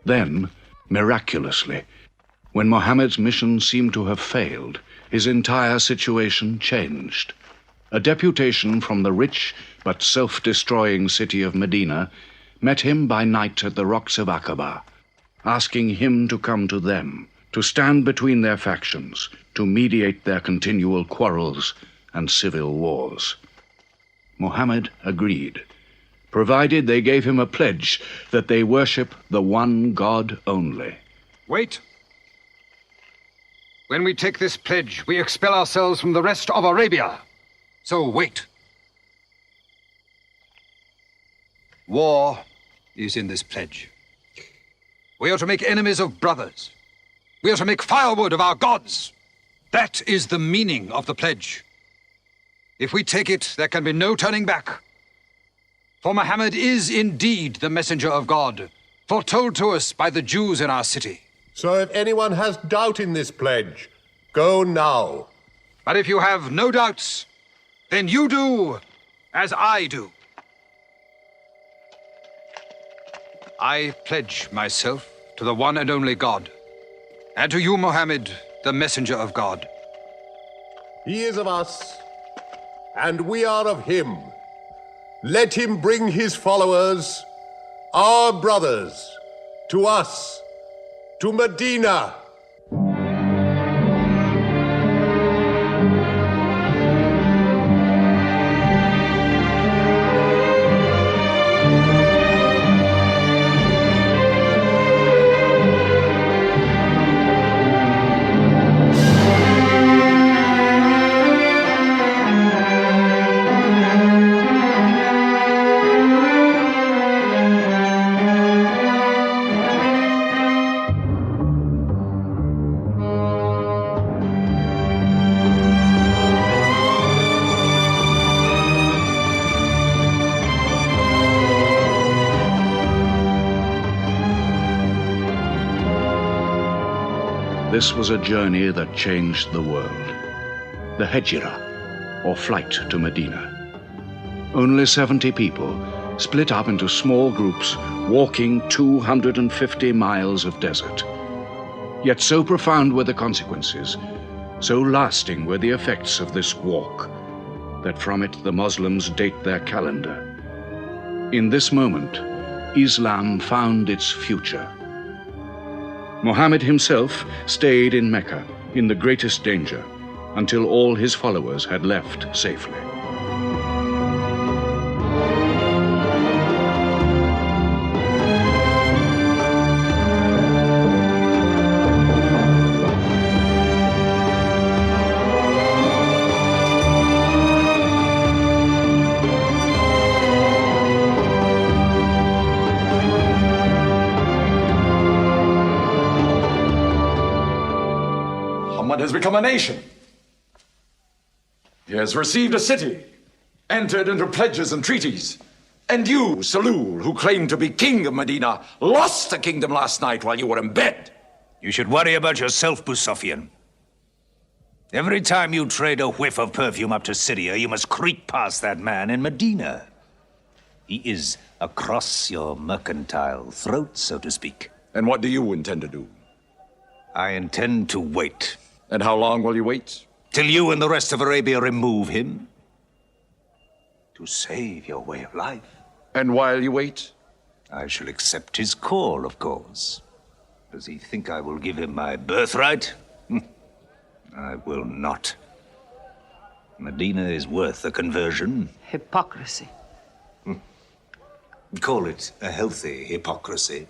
Then, miraculously, when Muhammad's mission seemed to have failed, his entire situation changed. A deputation from the rich but self-destroying city of Medina met him by night at the rocks of Aqaba, asking him to come to them to stand between their factions, to mediate their continual quarrels and civil wars. Muhammad agreed, provided they gave him a pledge that they worship the one God only. Wait. When we take this pledge, we expel ourselves from the rest of Arabia. So wait. War is in this pledge. We are to make enemies of brothers. We are to make firewood of our gods. That is the meaning of the pledge. If we take it, there can be no turning back. For Muhammad is indeed the messenger of God, foretold to us by the Jews in our city. So if anyone has doubt in this pledge, go now. But if you have no doubts, then you do as I do. I pledge myself to the one and only God, and to you, Muhammad, the messenger of God. He is of us, and we are of him. Let him bring his followers, our brothers, to us, to Medina. This was a journey that changed the world. The Hejira, or flight to Medina. Only 70 people, split up into small groups, walking 250 miles of desert. Yet so profound were the consequences, so lasting were the effects of this walk, that from it the Muslims date their calendar. In this moment, Islam found its future. Muhammad himself stayed in Mecca in the greatest danger until all his followers had left safely. Has become a nation. He has received a city, entered into pledges and treaties. And you, Salul, who claimed to be king of Medina, lost the kingdom last night while you were in bed. You should worry about yourself, Abu Sufyan. Every time you trade a whiff of perfume up to Syria, you must creep past that man in Medina. He is across your mercantile throat, so to speak. And what do you intend to do? I intend to wait. And how long will you wait? Till you and the rest of Arabia remove him. To save your way of life. And while you wait? I shall accept his call, of course. Does he think I will give him my birthright? I will not. Medina is worth a conversion. Hypocrisy. Call it a healthy hypocrisy.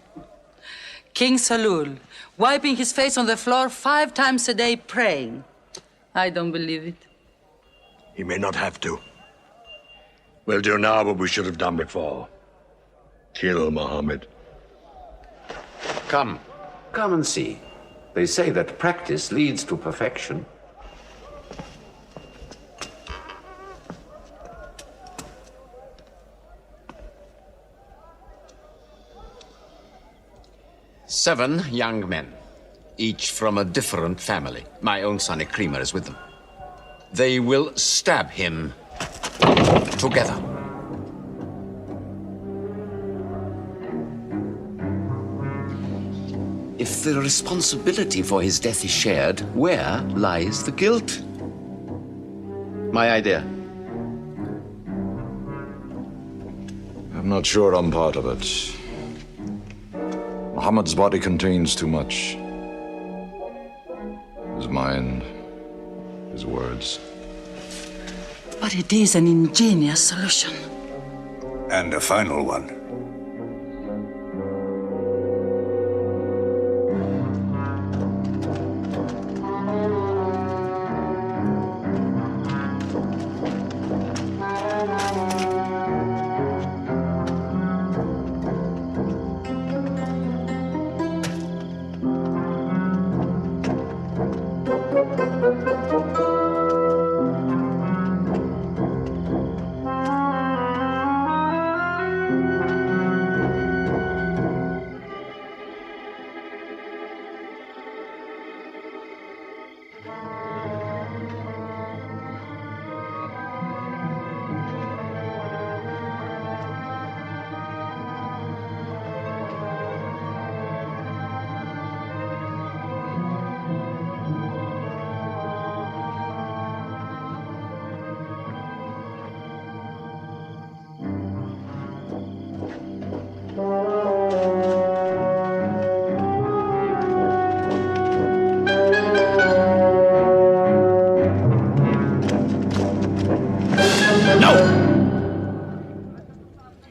King Salul, wiping his face on the floor 5 times a day, praying. I don't believe it. He may not have to. We'll do now what we should have done before. Kill Muhammad. Come and see. They say that practice leads to perfection. Seven young men, each from a different family. My own son Ikrimah is with them. They will stab him together. If the responsibility for his death is shared, where lies the guilt? My idea. I'm not sure I'm part of it. Muhammad's body contains too much. mind his words. But it is an ingenious solution. And a final one.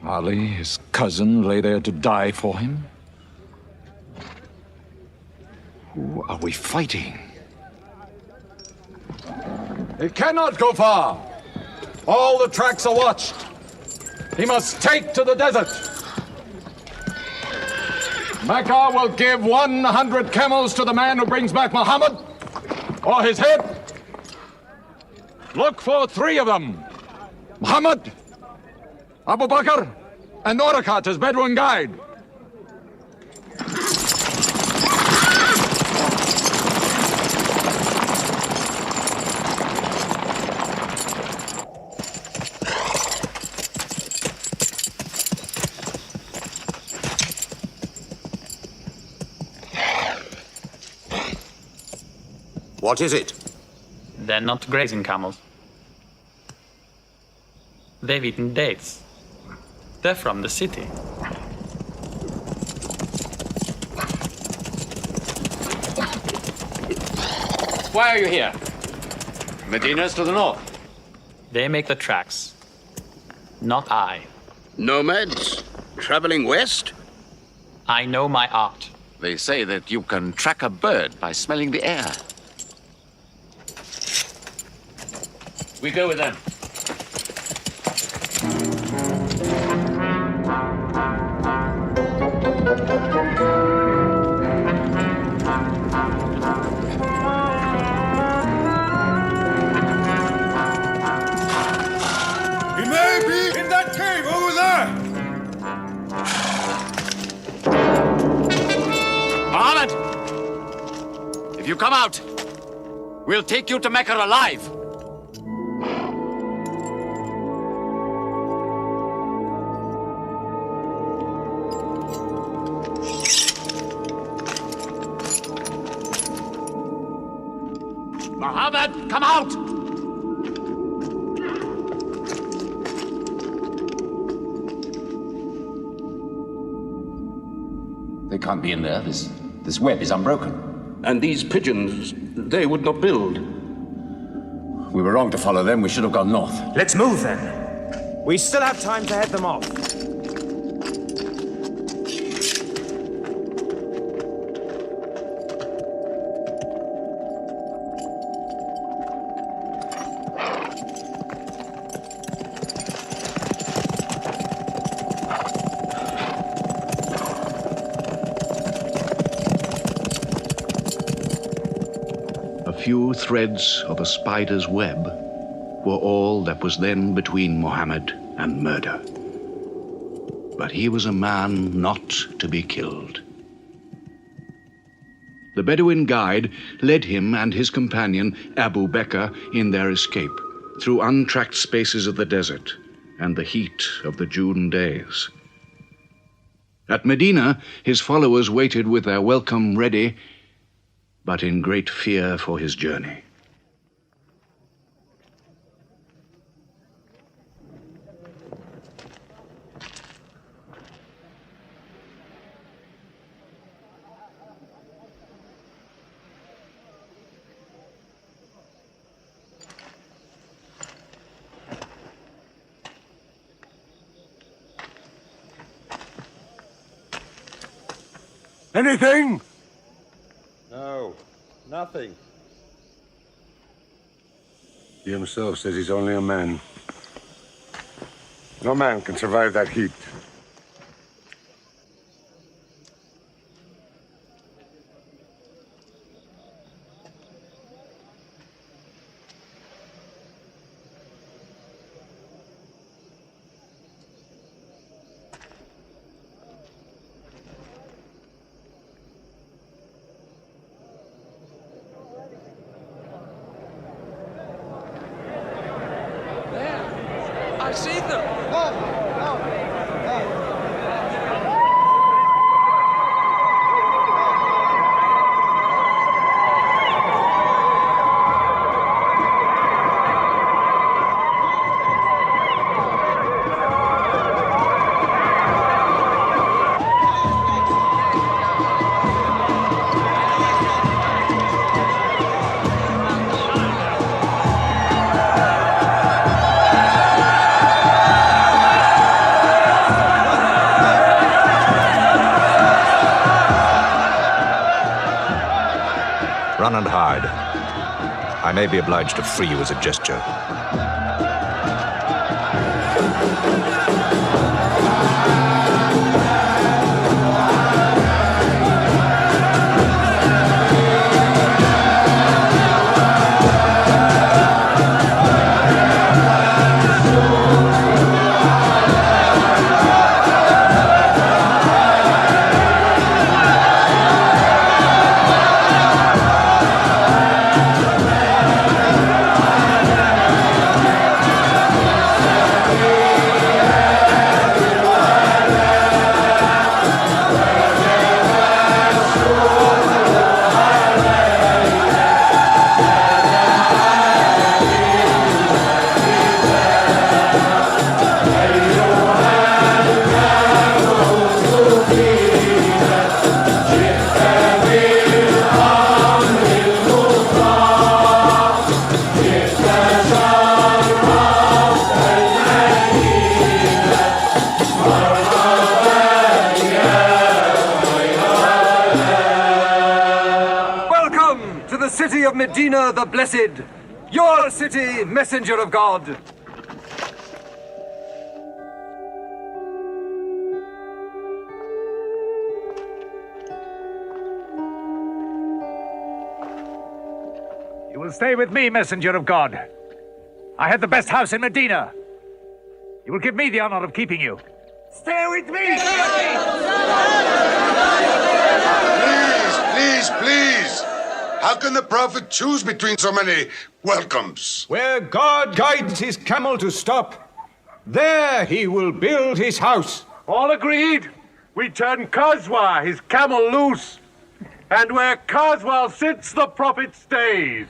Ali, his cousin, lay there to die for him? Who are we fighting? It cannot go far. All the tracks are watched. He must take to the desert. Mecca will give 100 camels to the man who brings back Muhammad, or his head. Look for 3 of them. Muhammad, Abu Bakr, and Orakat as Bedouin guide. What is it? They're not grazing camels. They've eaten dates. They're from the city. Why are you here? Medina's to the north. They make the tracks. Not I. Nomads? Traveling west? I know my art. They say that you can track a bird by smelling the air. We go with them. He may be in that cave over there! Muhammad! If you come out, we'll take you to Mecca alive. Muhammad, come out! They can't be in there. This web is unbroken. And these pigeons, they would not build. We were wrong to follow them. We should have gone north. Let's move then. We still have time to head them off. Few threads of a spider's web were all that was then between Muhammad and murder. But he was a man not to be killed. The Bedouin guide led him and his companion, Abu Bakr, in their escape through untracked spaces of the desert and the heat of the June days. At Medina, his followers waited with their welcome ready, but in great fear for his journey. Anything? No, nothing. He himself says he's only a man. No man can survive that heat. I see them! Run and hide. I may be obliged to free you as a gesture. City of Medina the Blessed, your city, messenger of God. You will stay with me, messenger of God. I had the best house in Medina. You will give me the honor of keeping you. Stay with me! Please! How can the prophet choose between so many welcomes? Where God guides his camel to stop, there he will build his house. All agreed? We turn Kazwa, his camel, loose. And where Kazwa sits, the prophet stays.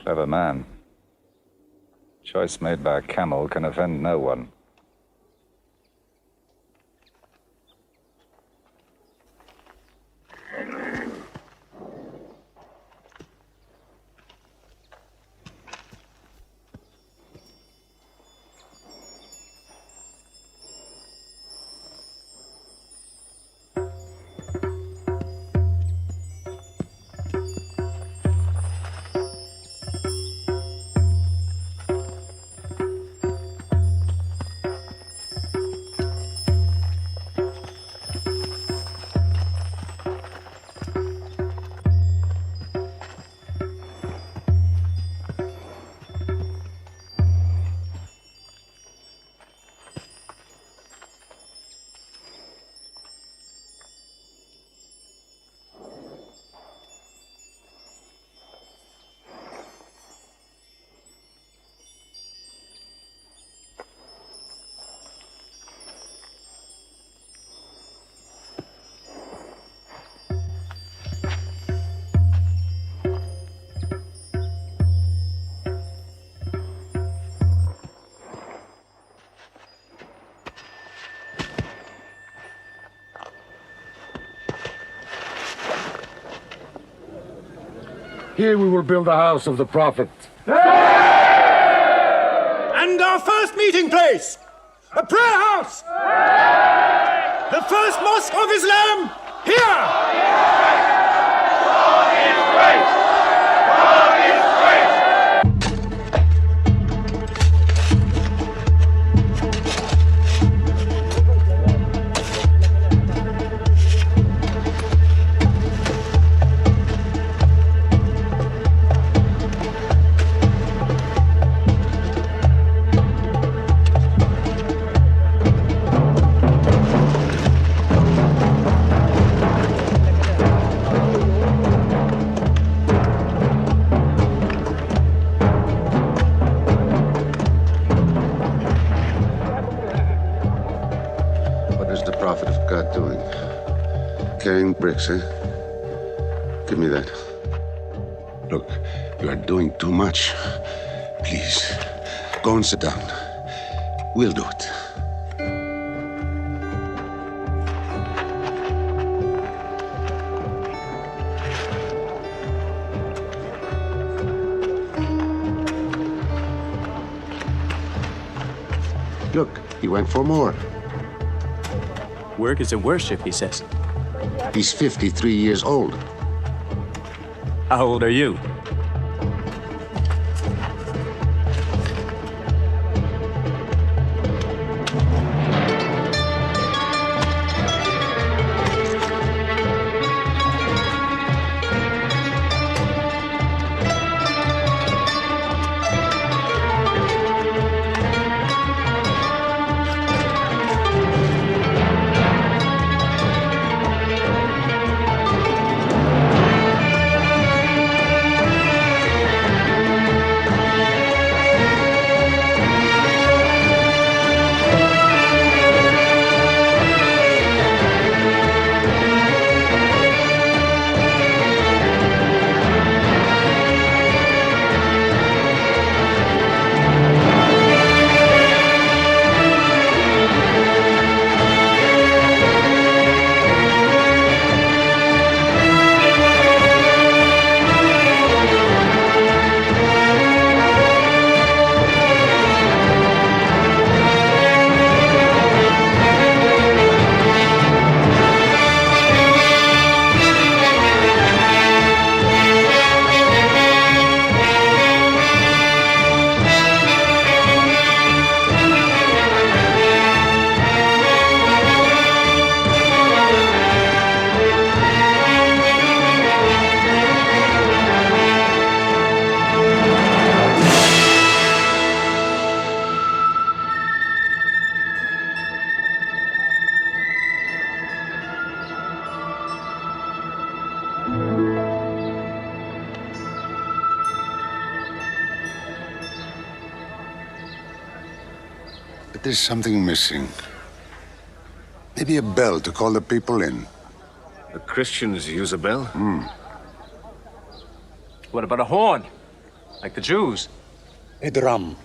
Clever man. Choice made by a camel can offend no one. Here we will build the house of the prophet. And our first meeting place, a prayer house. The first mosque of Islam, here. God is great. God is great. Carrying bricks, eh? Give me that. Look, you are doing too much. Please, go and sit down. We'll do it. Look, he went for more. Work is a worship, he says. He's 53 years old. How old are you? There's something missing. Maybe a bell to call the people in. The Christians use a bell? What about a horn? Like the Jews? A drum.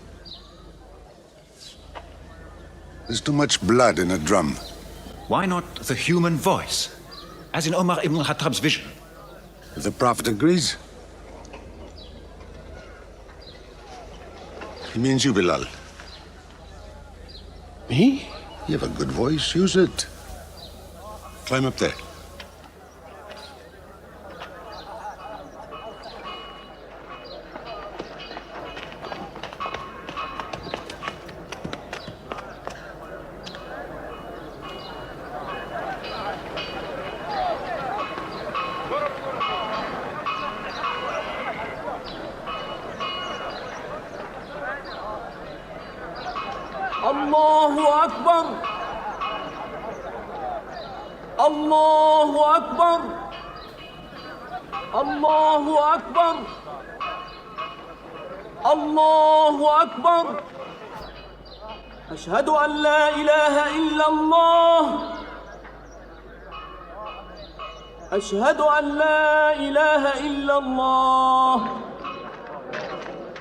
There's too much blood in a drum. Why not the human voice? As in Omar ibn al-Khattab's vision. If the prophet agrees. He means you, Bilal. Me? You have a good voice. Use it. Climb up there. الله أكبر الله أكبر الله أكبر الله أكبر أشهد أن لا إله إلا الله أشهد أن لا إله إلا الله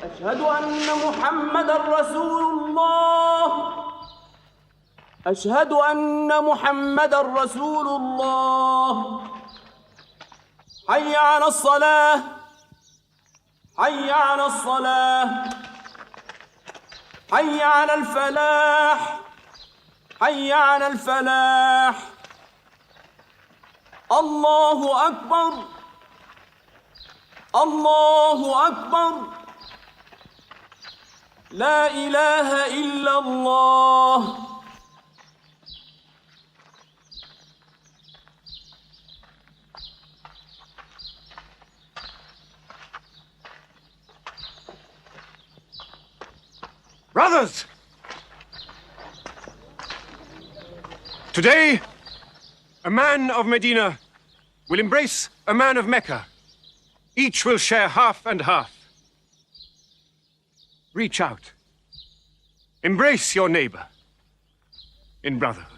أشهد أن محمدًا رسول الله أشهد أن محمدًا رسول الله حي على الصلاة حي على الصلاة حي على الفلاح حي على الفلاح الله أكبر الله أكبر لا إله إلا الله. Brothers! Today, a man of Medina will embrace a man of Mecca. Each will share half and half. Reach out. Embrace your neighbor in brotherhood.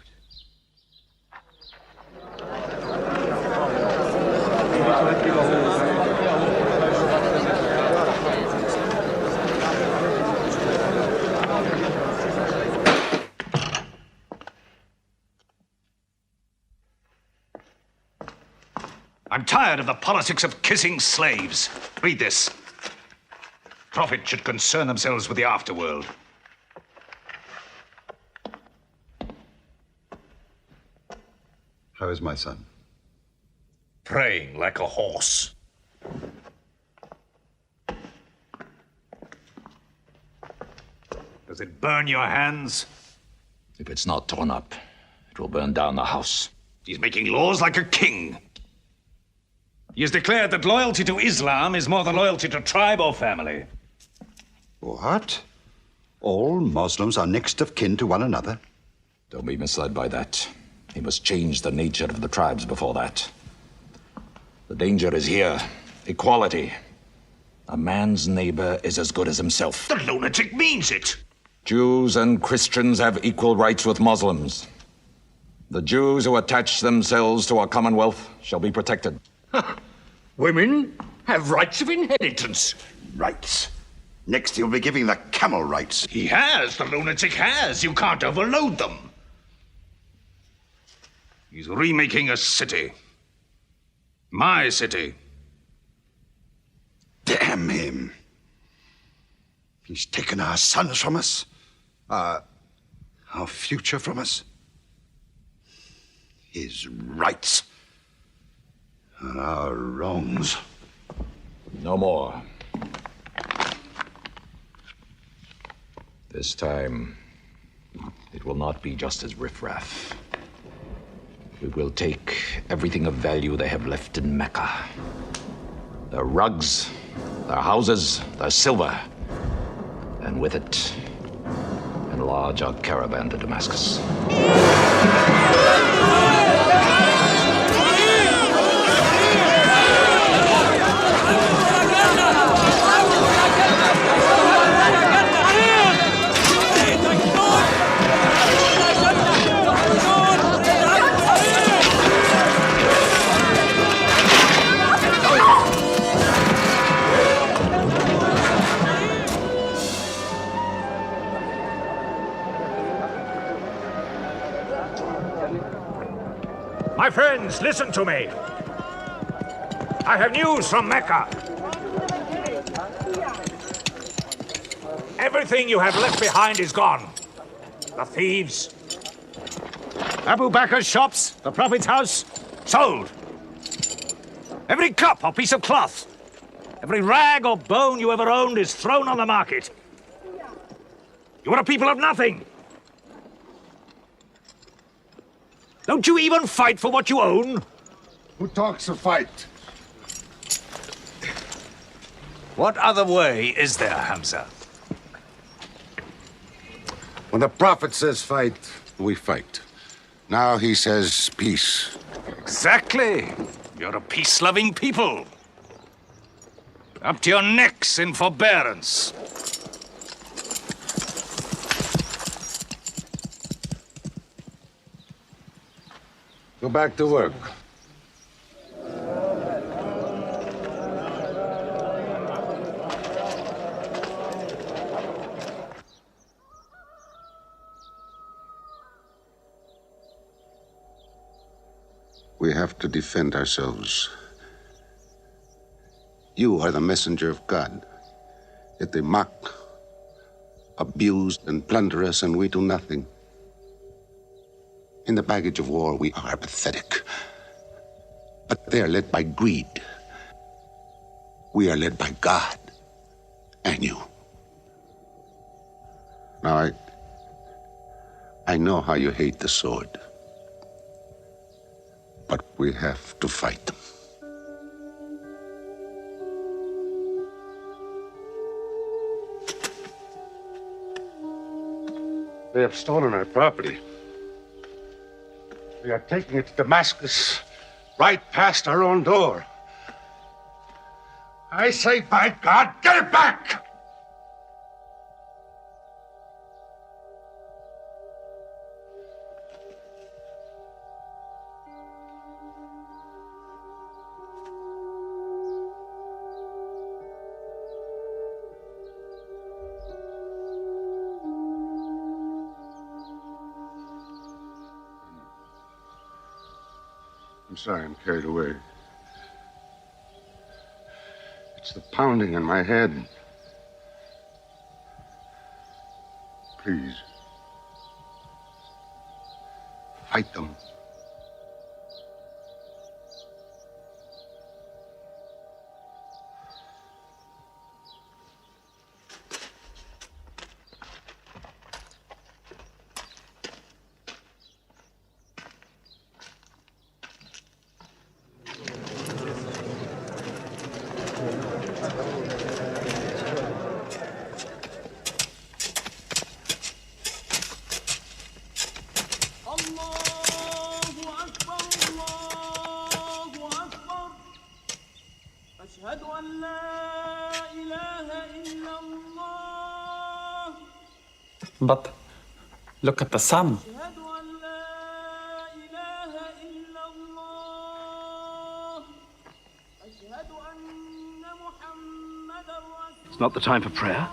I'm tired of the politics of kissing slaves. Read this. Prophets should concern themselves with the afterworld. How is my son? Praying like a horse. Does it burn your hands? If it's not torn up, it will burn down the house. He's making laws like a king. He has declared that loyalty to Islam is more than loyalty to tribe or family. What? All Muslims are next of kin to one another? Don't be misled by that. He must change the nature of the tribes before that. The danger is here. Equality. A man's neighbor is as good as himself. The lunatic means it. Jews and Christians have equal rights with Muslims. The Jews who attach themselves to our commonwealth shall be protected. Women have rights of inheritance. Rights? Next he'll be giving the camel rights. He has. The lunatic has. You can't overload them. He's remaking a city. My city. Damn him. He's taken our sons from us. Our future from us. His rights. And our wrongs. No more. This time, it will not be just as riffraff. We will take everything of value they have left in Mecca. Their rugs, their houses, their silver. And with it, enlarge our caravan to Damascus. My friends, listen to me. I have news from Mecca. Everything you have left behind is gone. The thieves, Abu Bakr's shops, the Prophet's house, sold. Every cup or piece of cloth, every rag or bone you ever owned is thrown on the market. You are a people of nothing. Don't you even fight for what you own? Who talks of fight? What other way is there, Hamza? When the Prophet says fight, we fight. Now he says peace. Exactly. You're a peace-loving people. Up to your necks in forbearance. Go back to work. We have to defend ourselves. You are the messenger of God. Yet they mock, abuse, and plunder us, and we do nothing. In the baggage of war, we are pathetic. But they are led by greed. We are led by God and you. Now, I know how you hate the sword. But we have to fight them. They have stolen our property. We are taking it to Damascus, right past our own door. I say, by God, get it back! I'm sorry, I'm carried away. It's the pounding in my head. Please. Fight them. But look at the sun. It's not the time for prayer.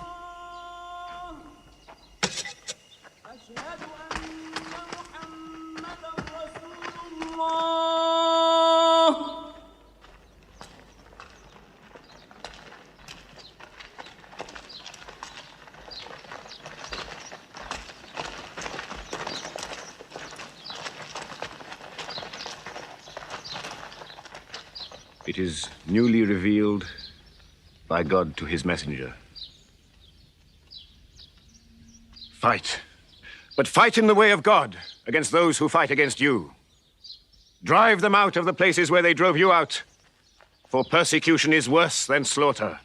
It is newly revealed by God to his messenger. Fight. But fight in the way of God against those who fight against you. Drive them out of the places where they drove you out, for persecution is worse than slaughter.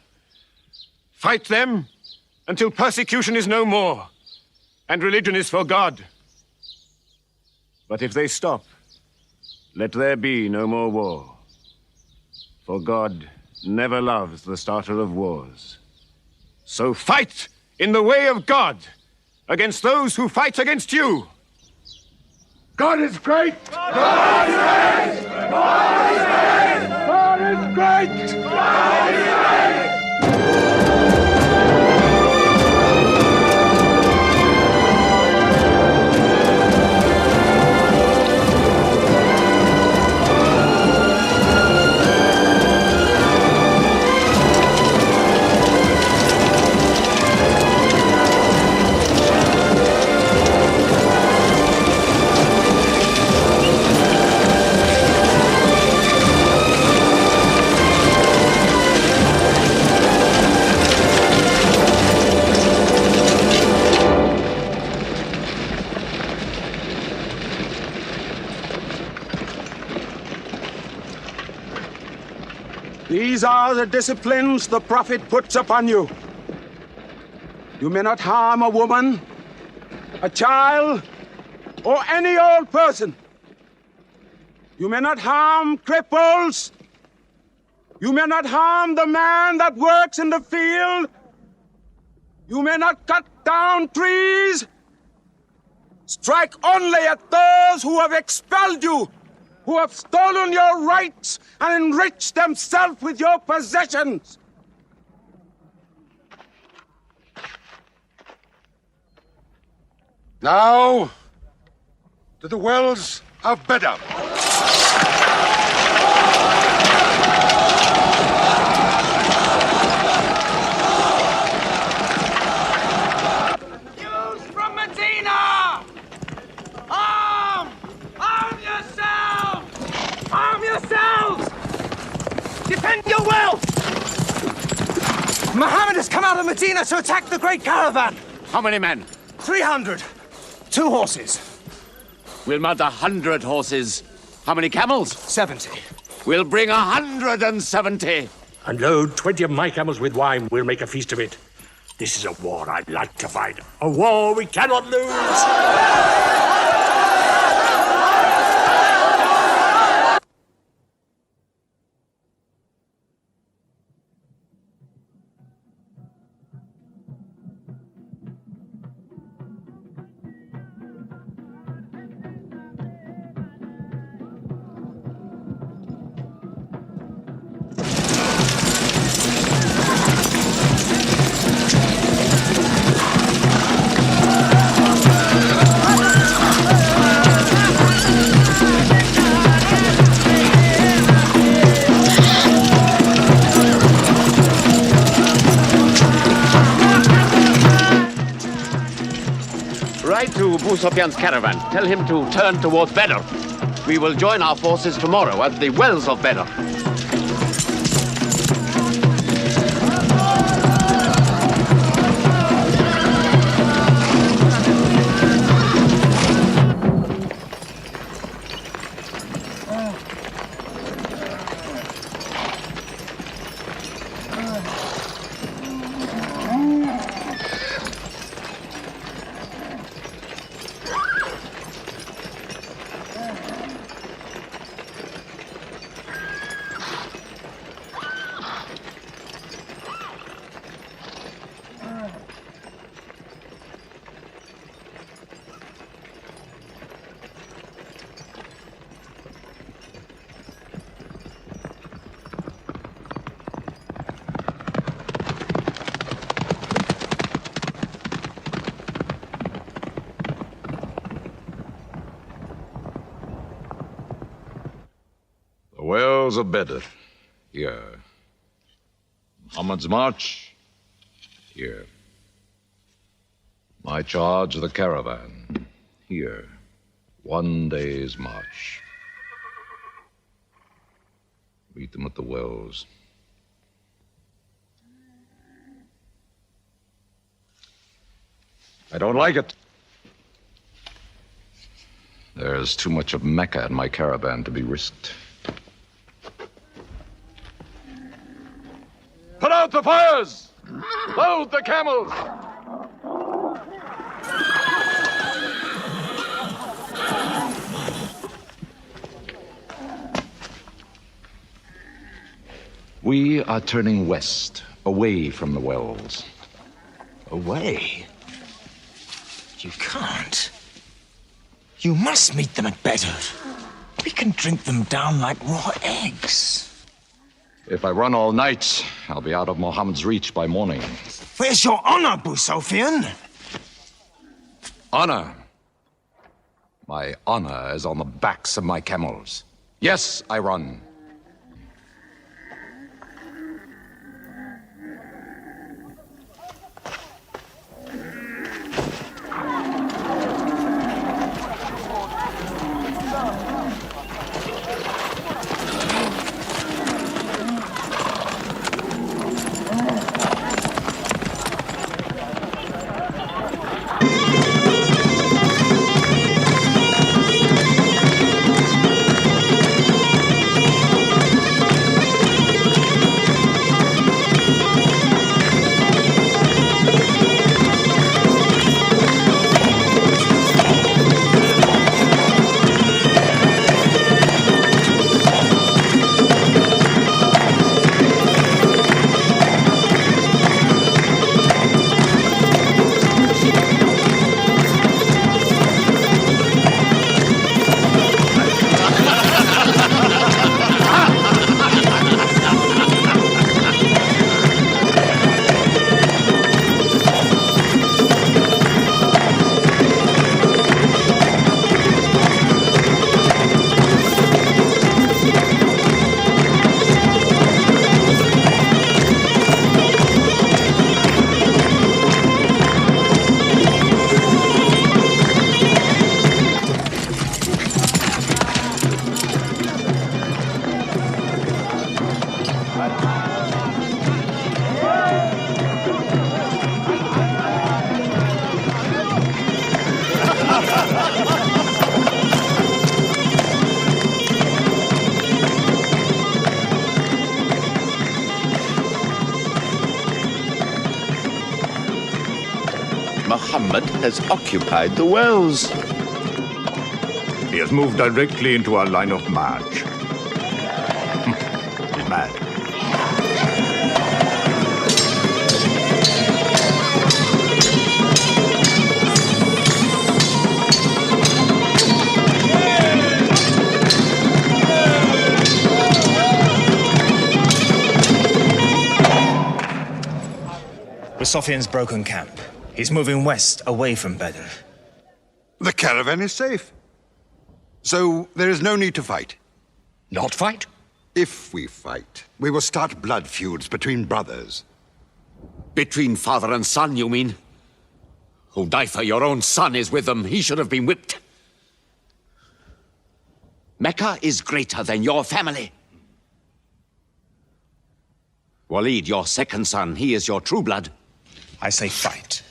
Fight them until persecution is no more and religion is for God. But if they stop, let there be no more war. For God never loves the starter of wars. So fight in the way of God against those who fight against you. God is great! God is great! God is great! God is great! God is great! These are the disciplines the prophet puts upon you. You may not harm a woman, a child, or any old person. You may not harm cripples. You may not harm the man that works in the field. You may not cut down trees. Strike only at those who have expelled you, who have stolen your rights and enriched themselves with your possessions. Now, to the wells of Bedab. Defend your wealth! Muhammad has come out of Medina to attack the great caravan. How many men? 300. 2 horses. We'll mount 100 horses. How many camels? 70. We'll bring 170. And load 20 of my camels with wine. We'll make a feast of it. This is a war I'd like to fight. A war we cannot lose. Ride to Abu Sufyan's caravan. Tell him to turn towards Badr. We will join our forces tomorrow at the wells of Badr. Wells of Badr. Here. Muhammad's march. Here. My charge of the caravan. Here. 1 day's march. Meet them at the wells. I don't like it. There's too much of Mecca in my caravan to be risked. Put out the fires! Load the camels! We are turning west, away from the wells. Away? You can't. You must meet them at Badr. We can drink them down like raw eggs. If I run all night, I'll be out of Muhammad's reach by morning. Where's your honor, Abu Sufyan? Honor? My honor is on the backs of my camels. Yes, I run. Muhammad has occupied the wells. He has moved directly into our line of march. He's mad. Sofian's broken camp. He's moving west, away from Badr. The caravan is safe. So there is no need to fight. Not fight? If we fight, we will start blood feuds between brothers. Between father and son, you mean? Hudayfa, your own son, is with them. He should have been whipped. Mecca is greater than your family. Walid, your second son, he is your true blood. I say fight.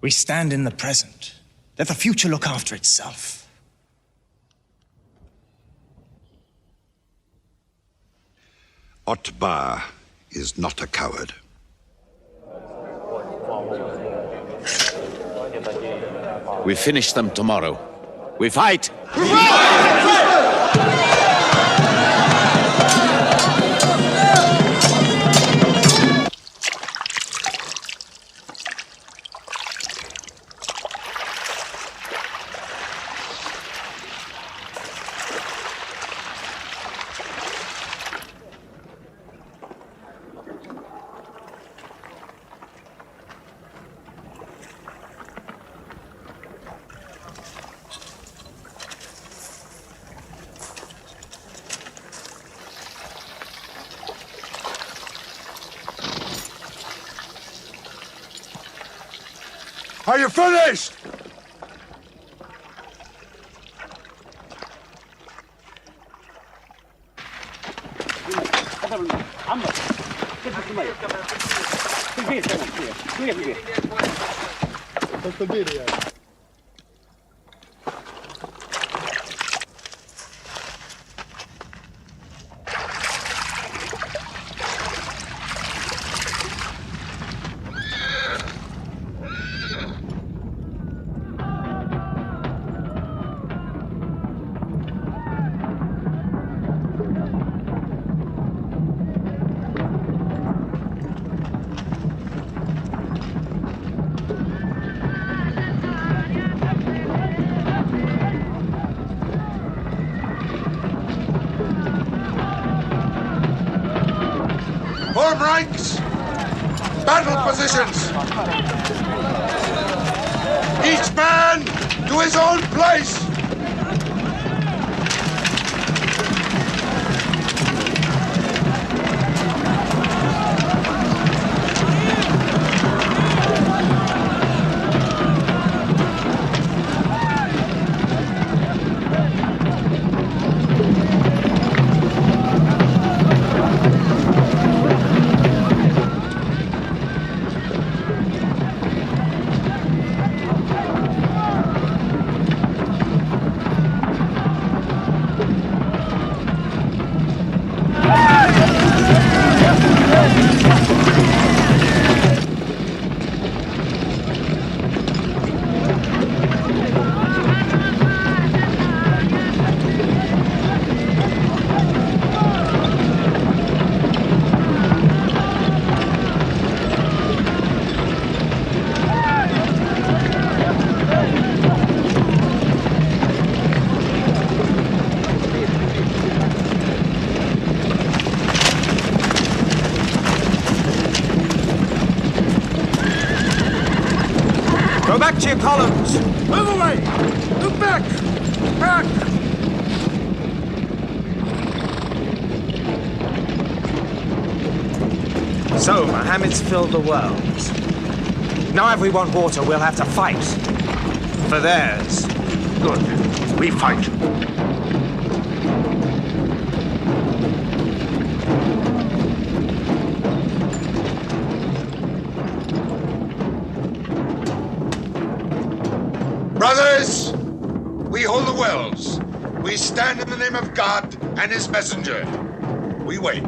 We stand in the present. Let the future look after itself. Otbah is not a coward. We finish them tomorrow. We fight! Are you finished? Form ranks! Battle positions! Each man to his own place! Go back to your columns! Move away! Move back! Back! So, Mohammed's filled the world. Now if we want water, we'll have to fight. For theirs. Good. We fight. Brothers, we hold the wells. We stand in the name of God and his messenger. We wait.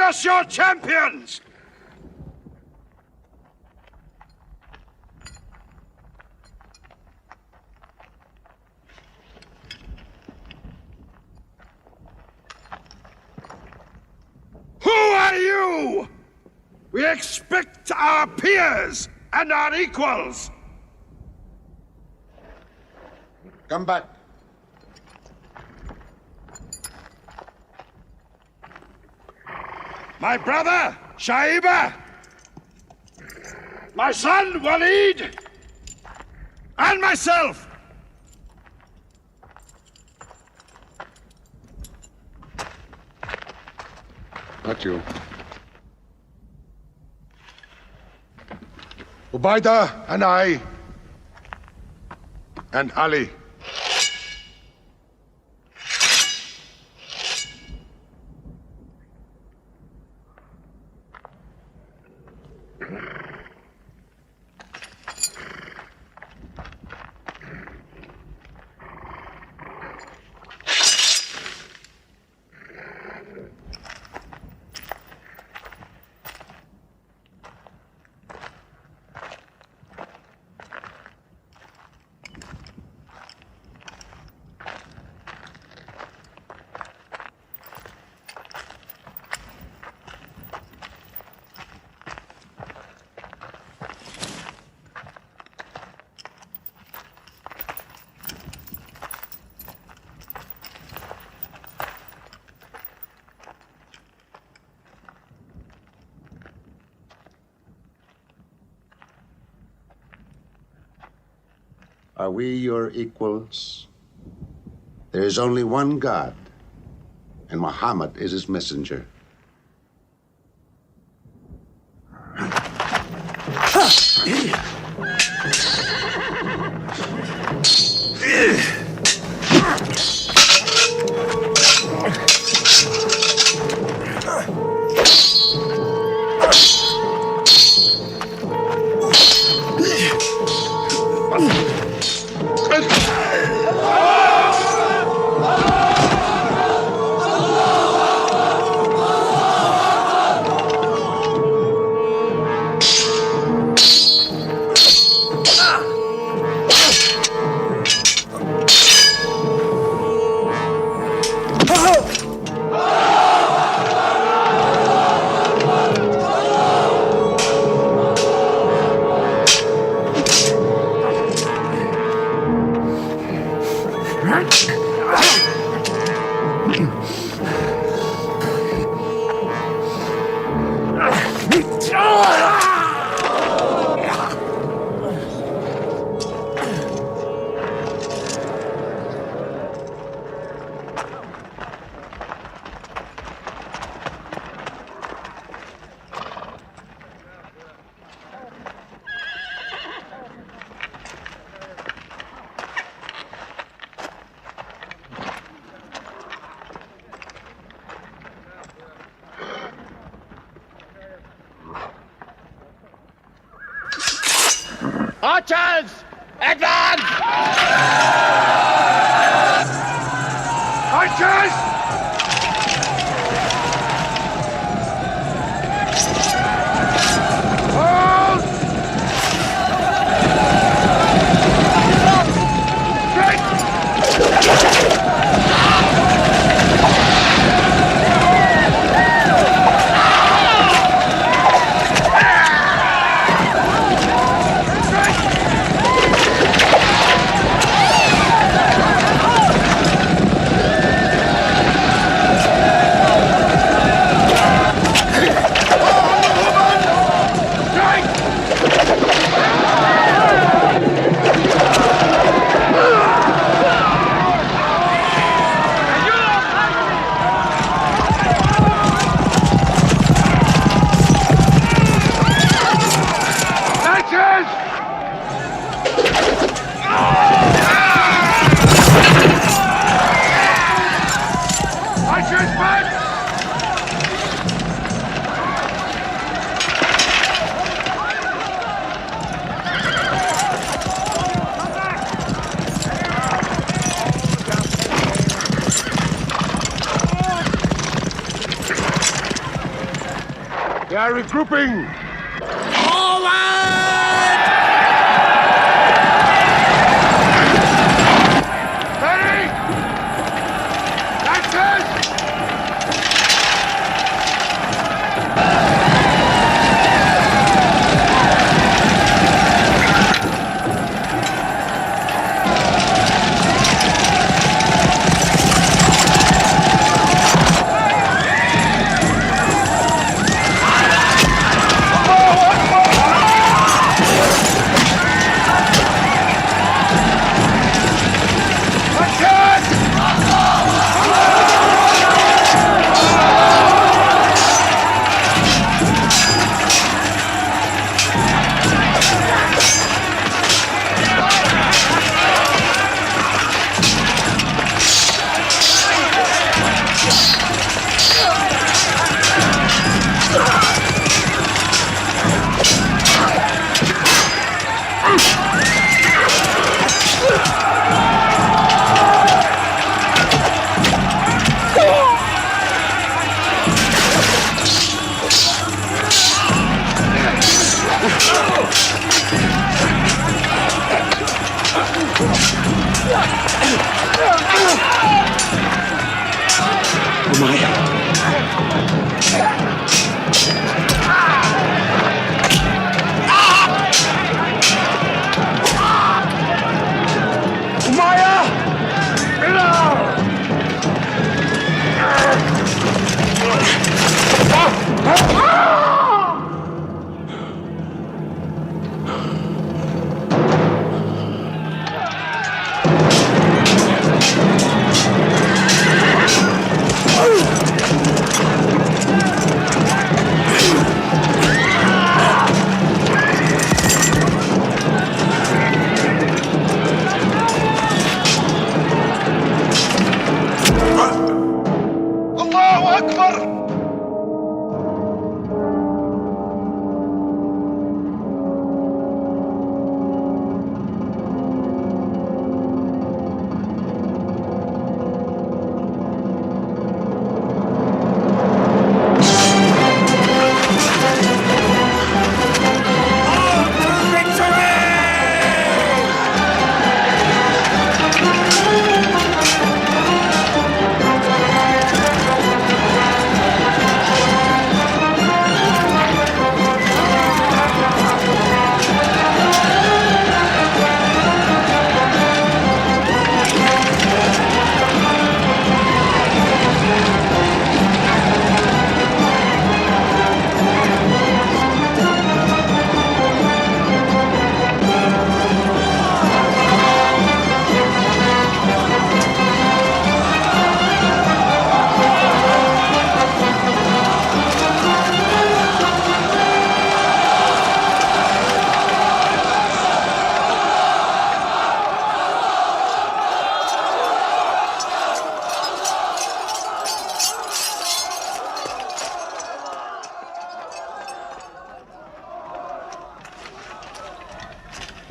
us your champions! Who are you? We expect our peers and our equals. Come back. My brother, Shaiba. My son, Walid. And myself. Not you. Ubaida and I. And Ali. Are we your equals? There is only one God, and Muhammad is his messenger. Archers! Advance! Archers! Hold! are regrouping! Ready? That's it!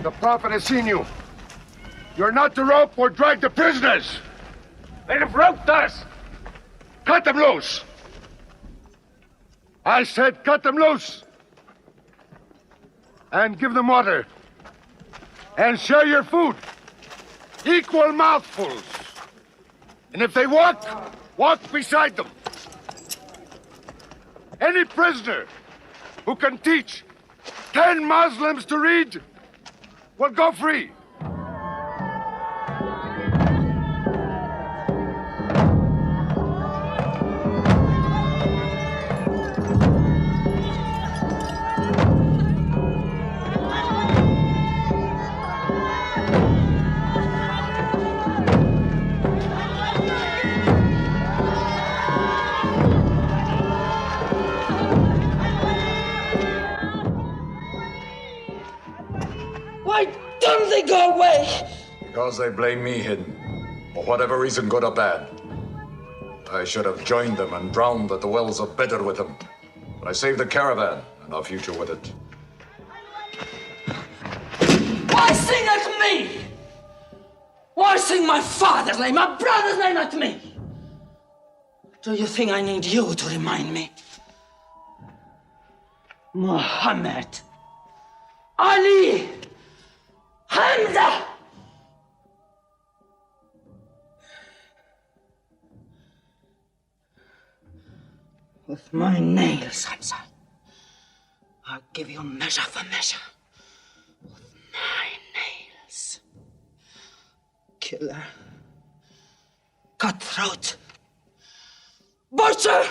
The Prophet has seen you. You're not to rope or drag the prisoners. They have roped us. Cut them loose. I said cut them loose. And give them water. And share your food. Equal mouthfuls. And if they walk, walk beside them. Any prisoner who can teach 10 Muslims to read will go free. Why don't they go away? Because they blame me, Hidden. For whatever reason, good or bad. I should have joined them and drowned at the wells of Bedr with them. But I saved the caravan and our future with it. Why sing at me? Why sing my father's name, my brother's name at me? Do you think I need you to remind me? Muhammad, Ali, Hamza. With my nails, Hamza, I'll give you measure for measure. With my nails. Killer. Cutthroat. Butcher.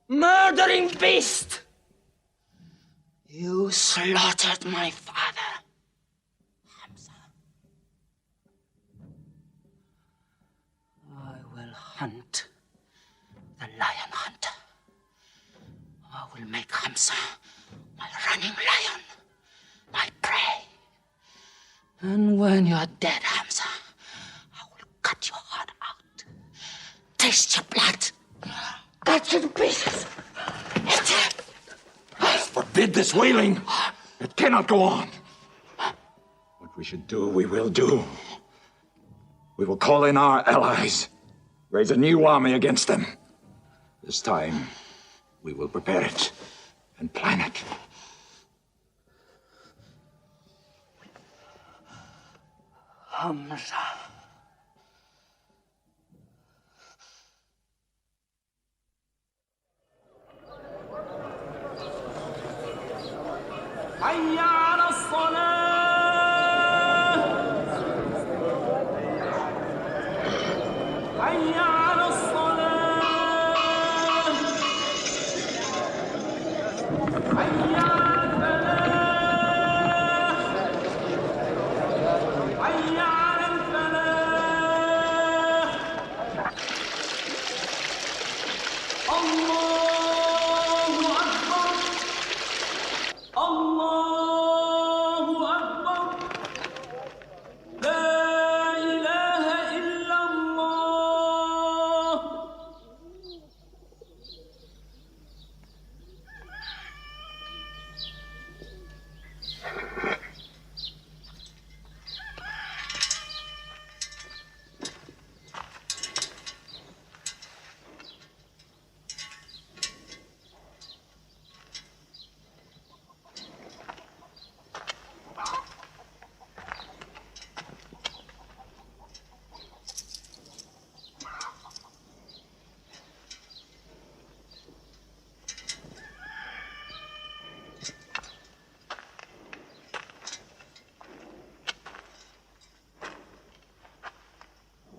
Murdering beast. You slaughtered my father, Hamza. I will hunt the lion hunter. I will make Hamza my running lion, my prey. And when you're dead, Hamza, I will cut your heart out, taste your blood, cut you to pieces, eat it. Forbid this wailing. It cannot go on. What we should do, we will do. We will call in our allies, raise a new army against them. This time, we will prepare it and plan it. Hamza. حي على الصلاة. حي على الصلاة. حي على الفلاح. حي على الفلاح. الله أكبر. الله أكبر. لا إله إلا الله.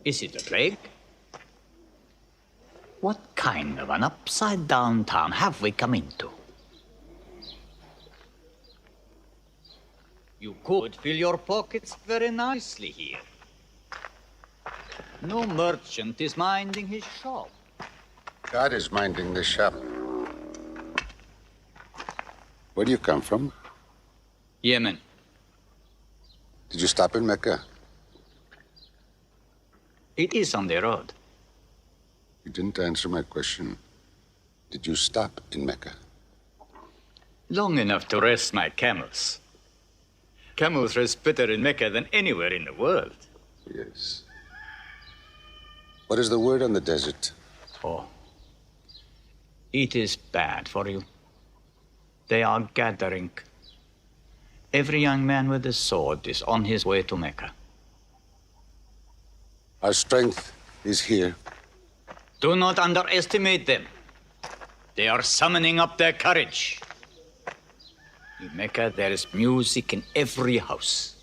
Is it a plague? What kind of an upside-down town have we come into? You could fill your pockets very nicely here. No merchant is minding his shop. God is minding the shop. Where do you come from? Yemen. Did you stop in Mecca? It is on the road. You didn't answer my question. Did you stop in Mecca? Long enough to rest my camels. Camels rest better in Mecca than anywhere in the world. Yes. What is the word on the desert? Oh. It is bad for you. They are gathering. Every young man with a sword is on his way to Mecca. Our strength is here. Do not underestimate them. They are summoning up their courage. In Mecca, there is music in every house.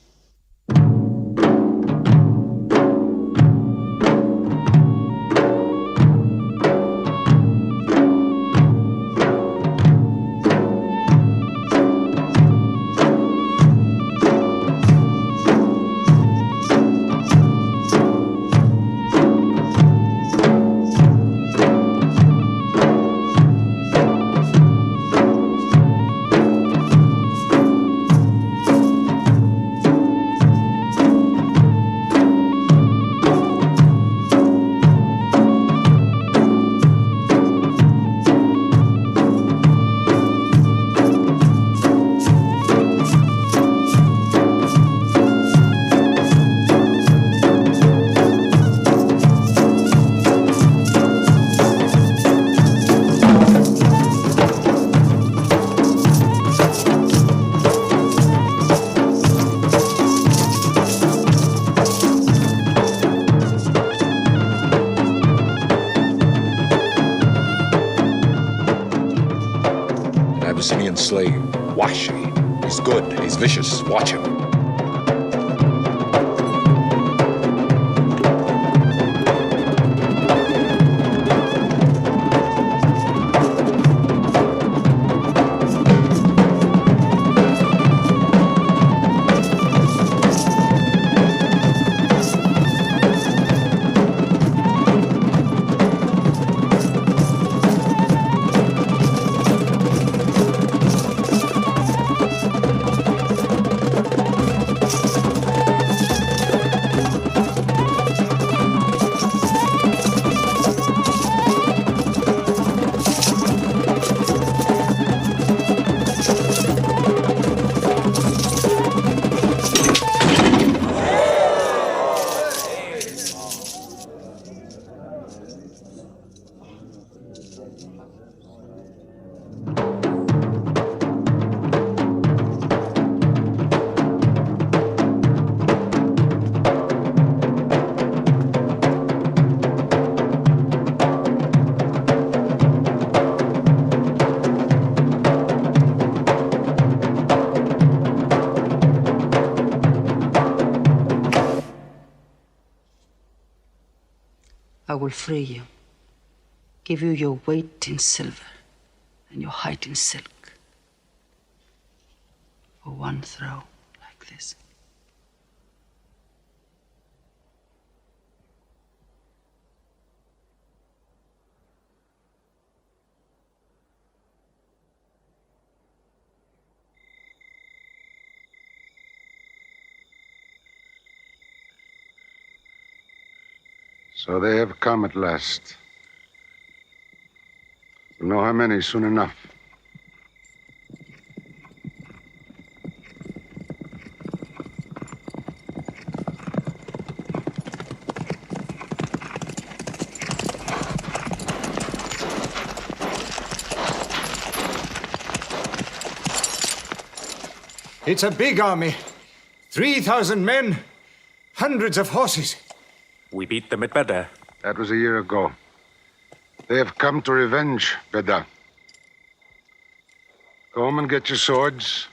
slave. Wahshi. He's good. He's vicious. Watch him. I will free you, give you your weight in silver and your height in silk for one throw like this. So they have come at last. We'll know how many soon enough. It's a big army. 3,000 men, hundreds of horses. We beat them at Badr. That was a year ago. They have come to revenge, Badr. Go home and get your swords.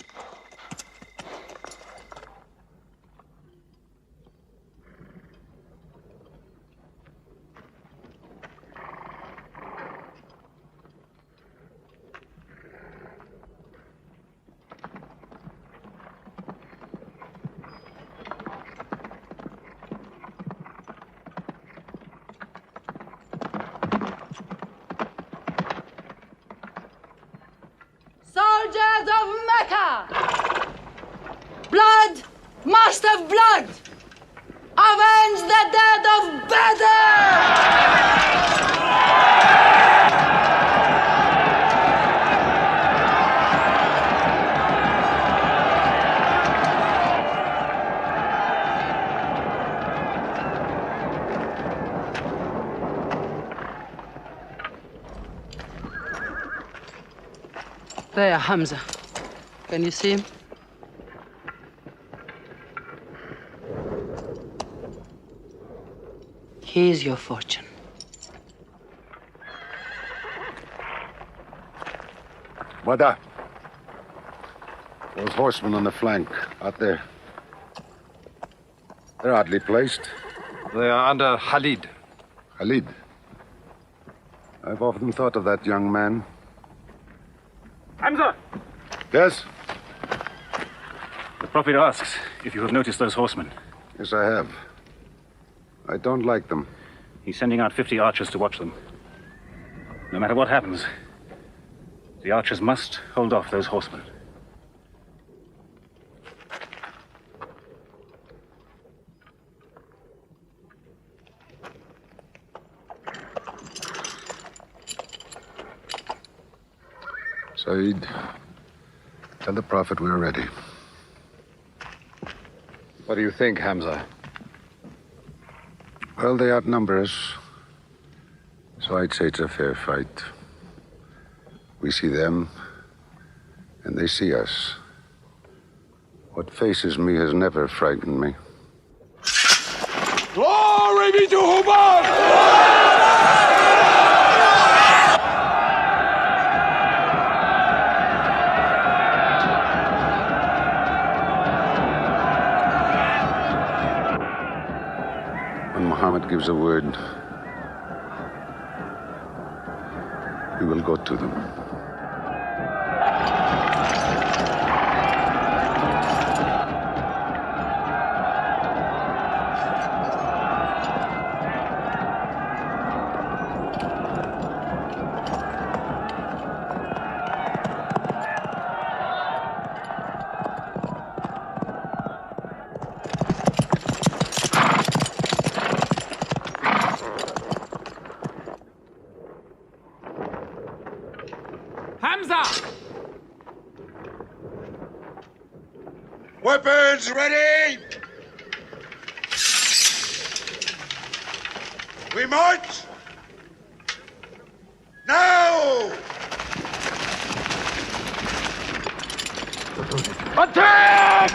Soldiers of Mecca! Blood must have blood! Avenge the dead of Badr! There, Hamza. Can you see him? Here's your fortune. Badr. Those horsemen on the flank, out there. They're oddly placed. They are under Khalid. Khalid? I've often thought of that young man. Hamza! Yes? The Prophet asks if you have noticed those horsemen. Yes, I have. I don't like them. He's sending out 50 archers to watch them. No matter what happens, the archers must hold off those horsemen. Saeed, tell the Prophet we're ready. What do you think, Hamza? Well, they outnumber us, so I'd say it's a fair fight. We see them, and they see us. What faces me has never frightened me. Glory be to Hubbard! Muhammad gives a word, we will go to them. Hamza! Weapons ready! We march! Now! Attack!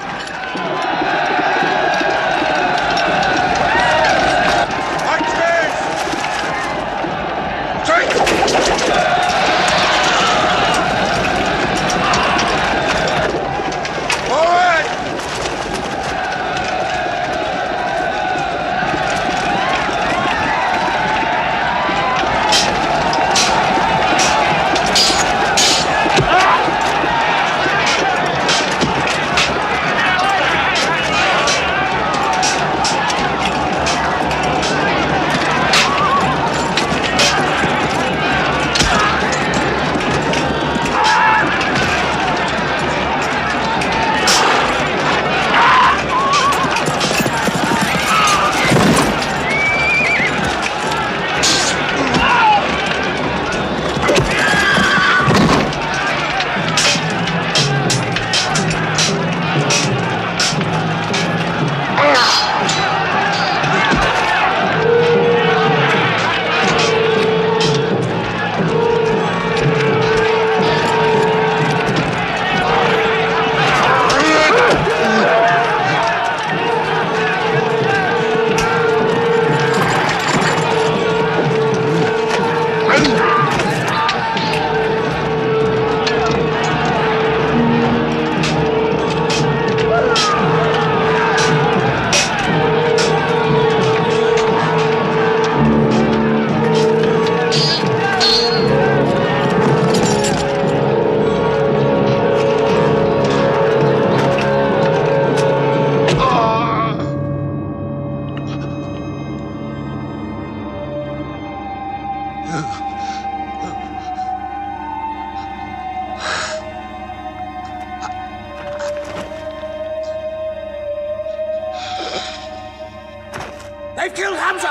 They've killed Hamza!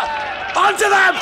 Onto them!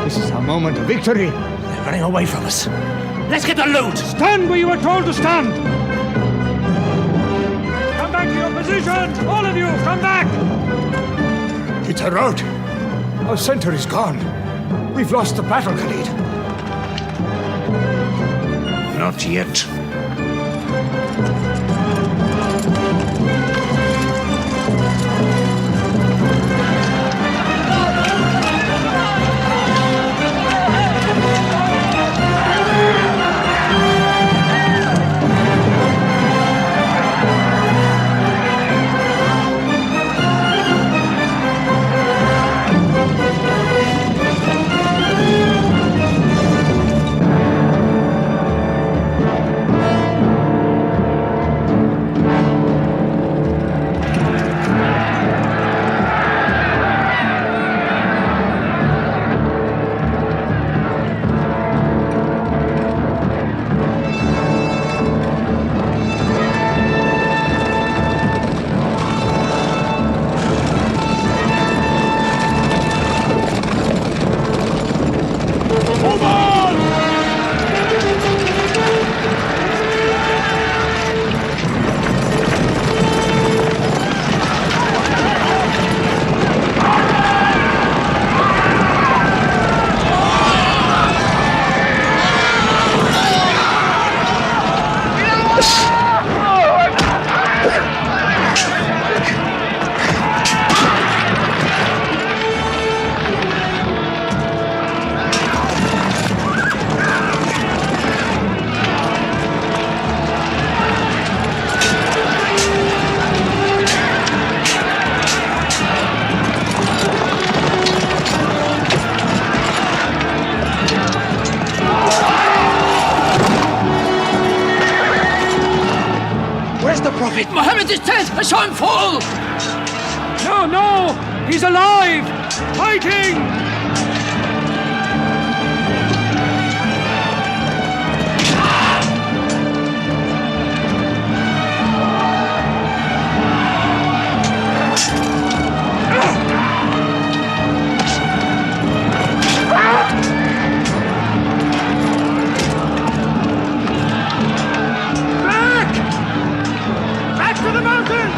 This is our moment of victory. They're running away from us. Let's get the loot! Stand where you were told to stand! Come back to your positions! All of you, come back! It's a rout. Our center is gone. We've lost the battle, Khalid. Not yet. is dead! I saw him fall! No, no! He's alive! Fighting! Back to the mountain!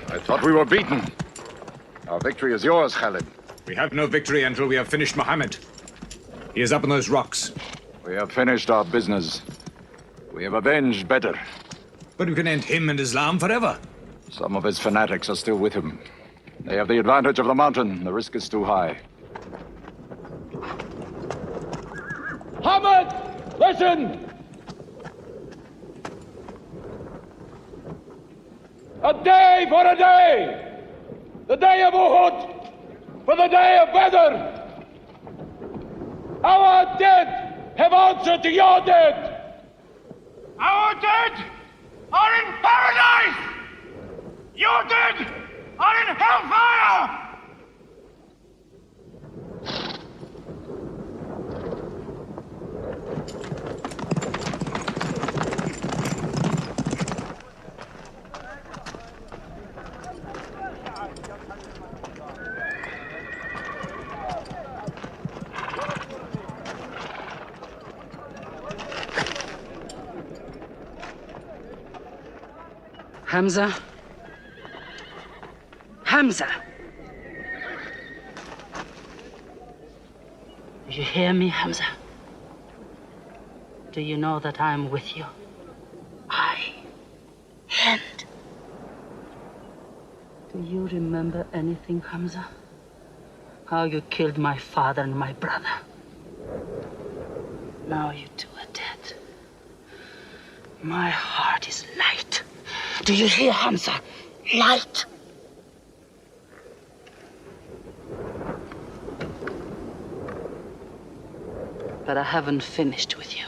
I thought we were beaten. Our victory is yours, Khalid. We have no victory until we have finished Muhammad. He is up on those rocks. We have finished our business. We have avenged Badr. But we can end him and Islam forever. Some of his fanatics are still with him. They have the advantage of the mountain. The risk is too high. Muhammad, listen! A day for a day! The day of Uhud for the day of Badr! Our dead have answered to your dead! Our dead are in paradise! Your dead are in hellfire! Hamza? Hamza! Do you hear me, Hamza? Do you know that I am with you? And do you remember anything, Hamza? How you killed my father and my brother? Now you two are dead. My heart is light. Do you hear, Hamza? Light. But I haven't finished with you.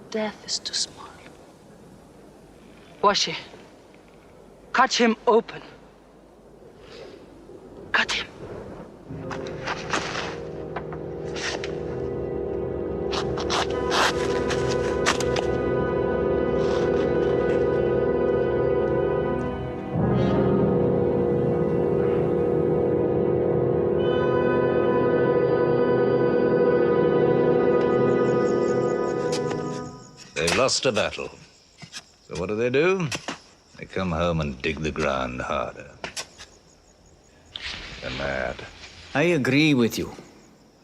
Death is too small. Washi, cut him open. Cut him. They've lost a battle. So what do? They come home and dig the ground harder. They're mad. I agree with you.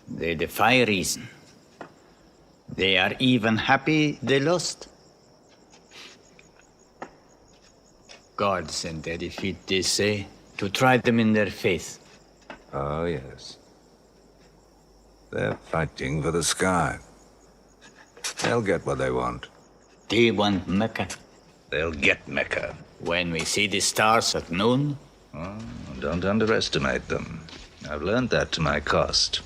They defy reason. They are even happy they lost. God sent their defeat, they say, to try them in their faith. Oh, yes. They're fighting for the sky. They'll get what they want. They want Mecca. They'll get Mecca. When we see the stars at noon? Oh, don't underestimate them. I've learned that to my cost.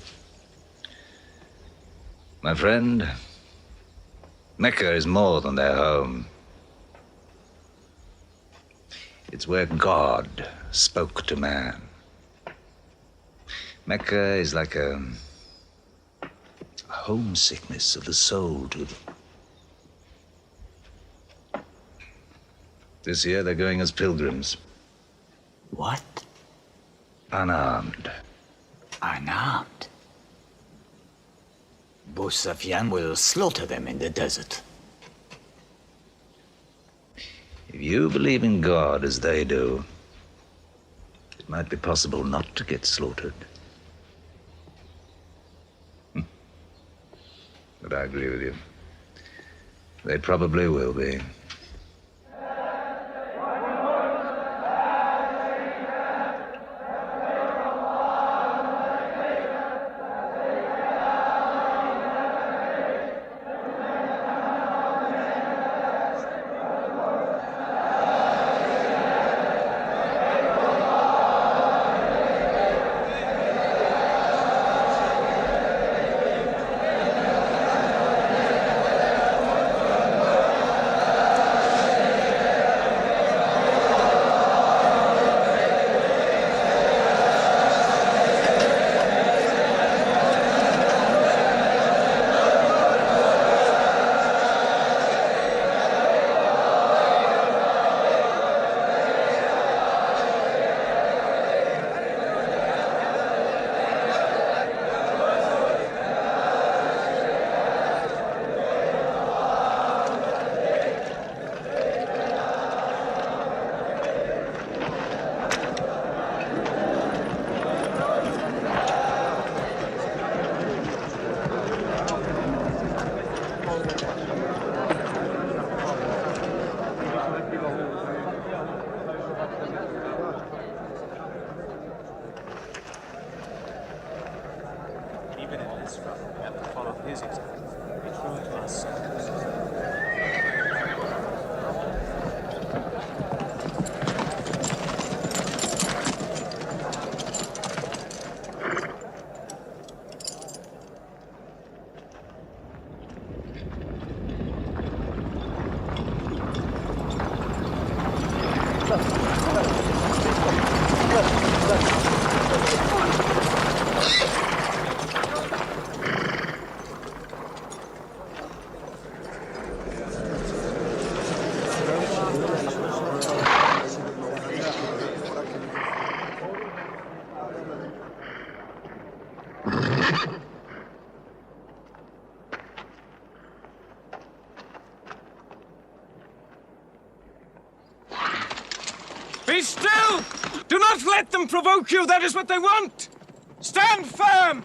My friend, Mecca is more than their home. It's where God spoke to man. Mecca is like a homesickness of the soul to them. This year they're going as pilgrims. What? Unarmed. Unarmed? Abu Sufyan will slaughter them in the desert. If you believe in God as they do, it might be possible not to get slaughtered. But I agree with you. They probably will be. Be still! Do not let them provoke you! That is what they want! Stand firm!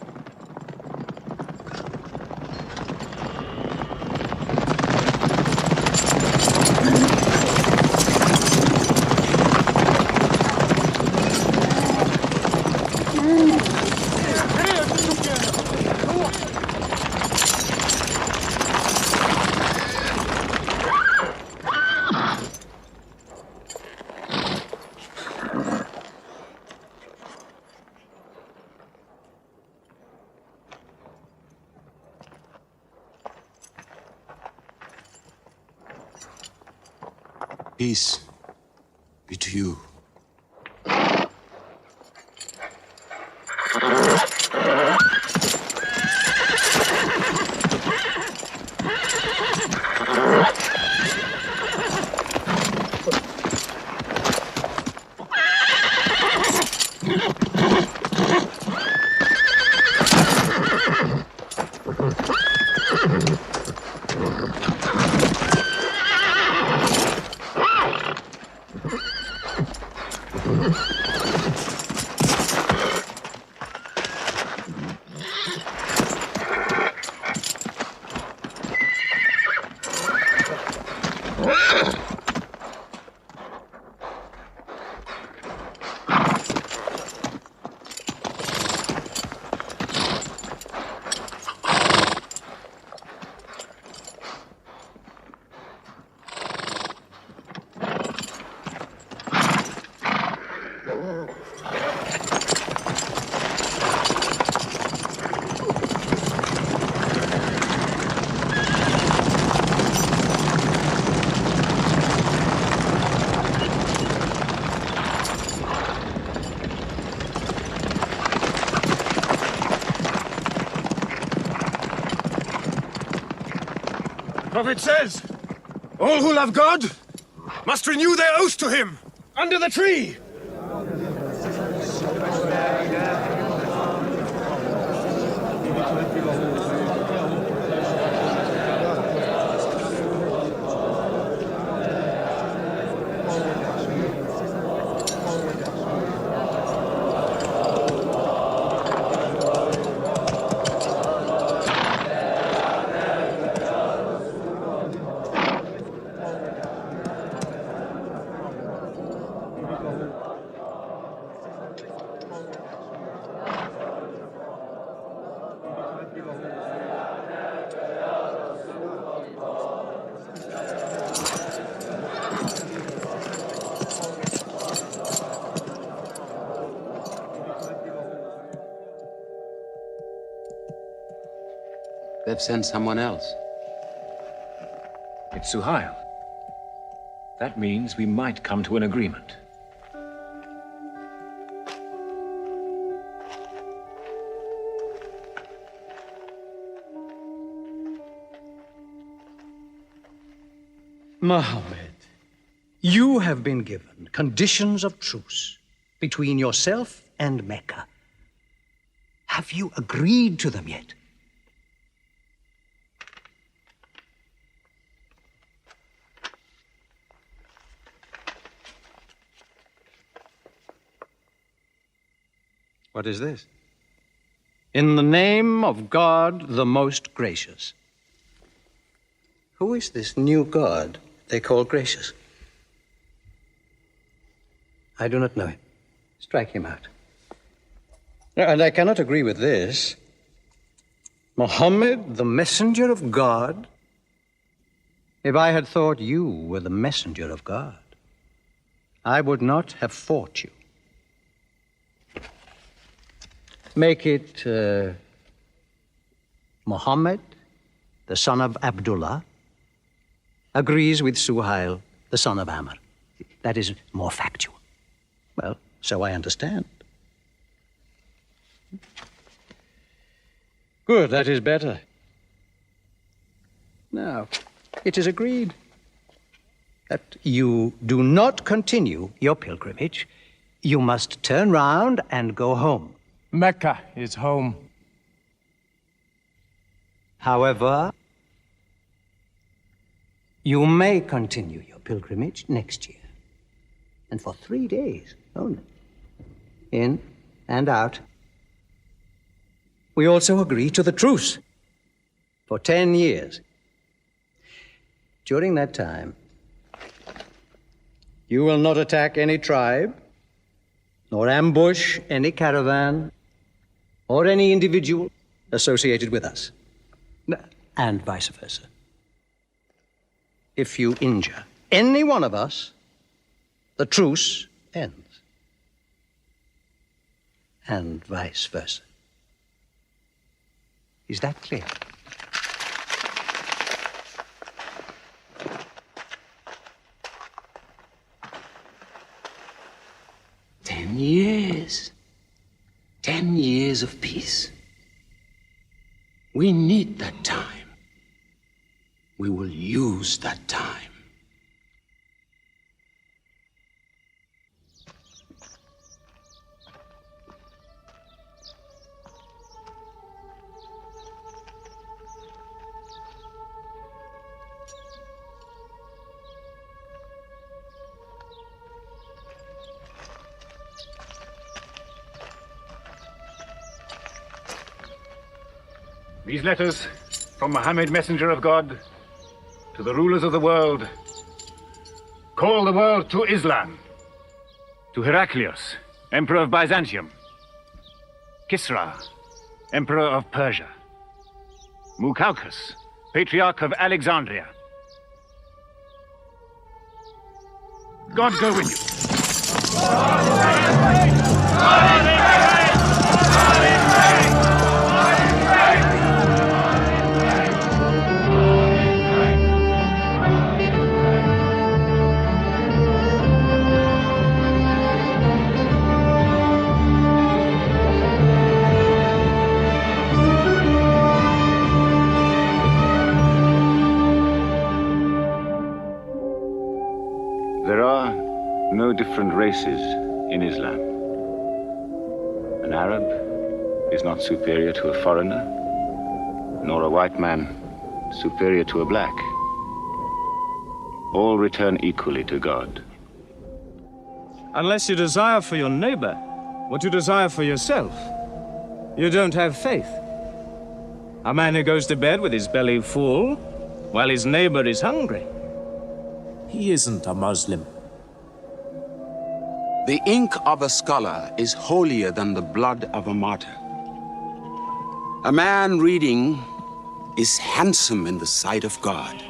Peace be to you. Prophet says, all who love God must renew their oath to him under the tree. They've sent someone else. It's Suhail. That means we might come to an agreement. Mohammed, you have been given conditions of truce between yourself and Mecca. Have you agreed to them yet? What is this? In the name of God, the most gracious. Who is this new God they call gracious? I do not know him. Strike him out. And I cannot agree with this. Muhammad, the messenger of God? If I had thought you were the messenger of God, I would not have fought you. Make it Muhammad, the son of Abdullah, agrees with Suhail, the son of Amr. That is more factual. Well, so I understand. Good, that is better. Now, it is agreed that you do not continue your pilgrimage. You must turn round and go home. Mecca is home. However, you may continue your pilgrimage next year, and for 3 days only, in and out. We also agree to the truce for 10 years. During that time, you will not attack any tribe, nor ambush any caravan, or any individual associated with us, and vice versa. If you injure any one of us, the truce ends, and vice versa. Is that clear? Years. 10 years of peace. We need that time. We will use that time. These letters from Muhammad, messenger of God, to the rulers of the world, call the world to Islam. To Heraclius, emperor of Byzantium. Kisra, emperor of Persia. Mukaukos, patriarch of Alexandria. God go with you. different races in Islam. An Arab is not superior to a foreigner, nor a white man superior to a black. All return equally to God. Unless you desire for your neighbor what you desire for yourself, you don't have faith. A man who goes to bed with his belly full while his neighbor is hungry. He isn't a Muslim. The ink of a scholar is holier than the blood of a martyr. A man reading is handsome in the sight of God.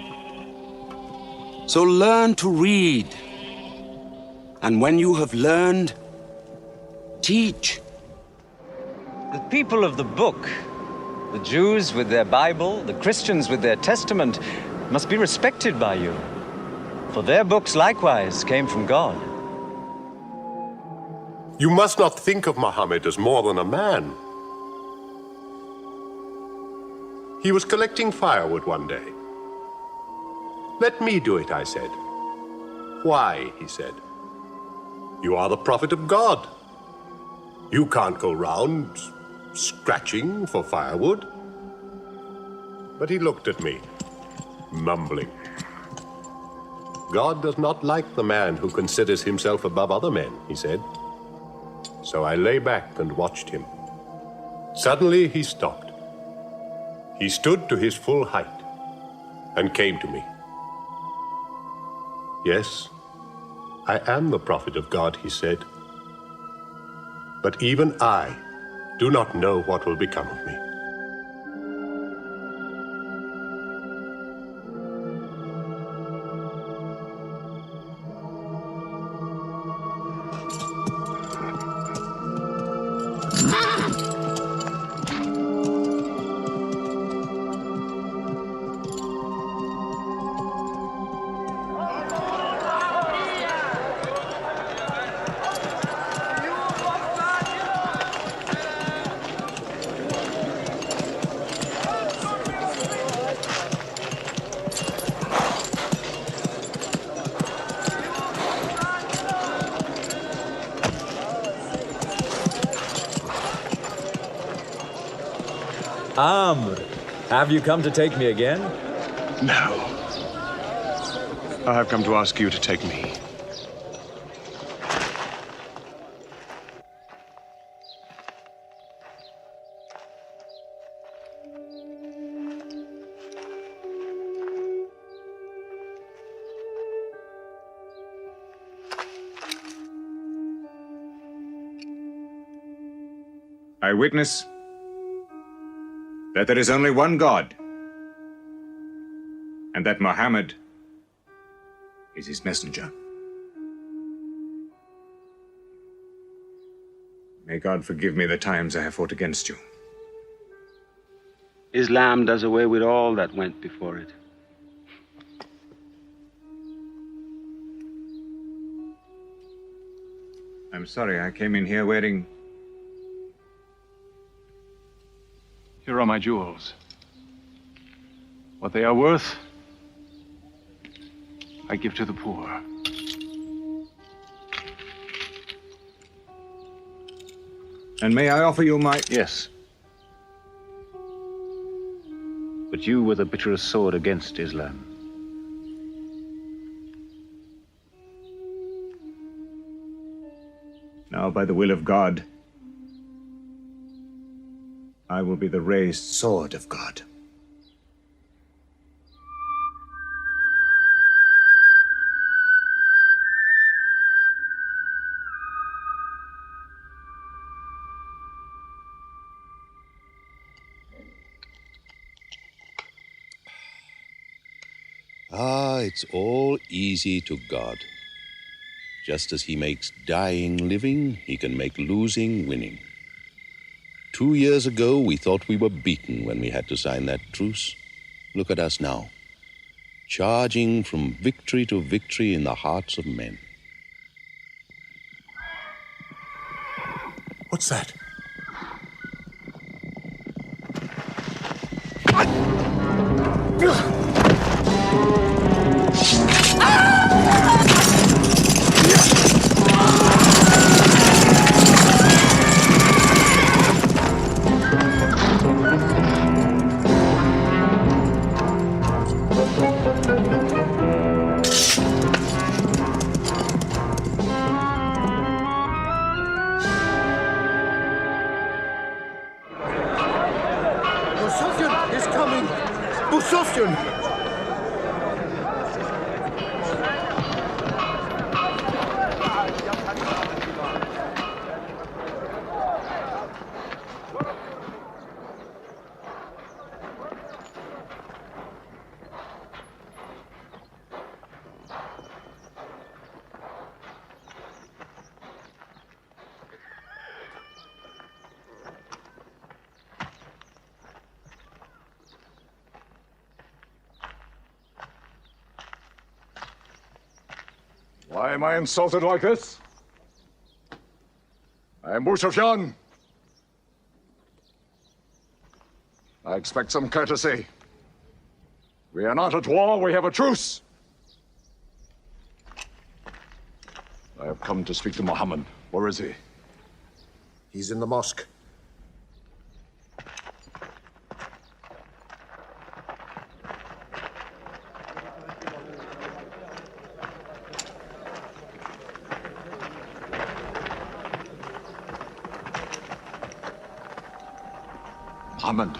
So learn to read. And when you have learned, teach. The people of the book, the Jews with their Bible, the Christians with their Testament, must be respected by you. For their books likewise came from God. You must not think of Muhammad as more than a man. He was collecting firewood one day. Let me do it, I said. Why, he said. You are the prophet of God. You can't go round scratching for firewood. But he looked at me, mumbling. God does not like the man who considers himself above other men, he said. So I lay back and watched him. Suddenly he stopped. He stood to his full height and came to me. Yes, I am the prophet of God, he said. But even I do not know what will become of me. Amr, have you come to take me again? No. I have come to ask you to take me. I witness that there is only one God, and that Muhammad is his messenger. May God forgive me the times I have fought against you. Islam does away with all that went before it. I'm sorry, I came in here wearing... Here are my jewels. What they are worth, I give to the poor. And may I offer you my... Yes. But you were the bitterest sword against Islam. Now, by the will of God, I will be the raised sword of God. Ah, it's all easy to God. Just as he makes dying living, he can make losing winning. 2 years ago, we thought we were beaten when we had to sign that truce. Look at us now, charging from victory to victory in the hearts of men. What's that? Abu Sufyan! Why am I insulted like this? I am Abu Sufyan. I expect some courtesy. We are not at war, we have a truce. I have come to speak to Muhammad. Where is he? He's in the mosque. Muhammad,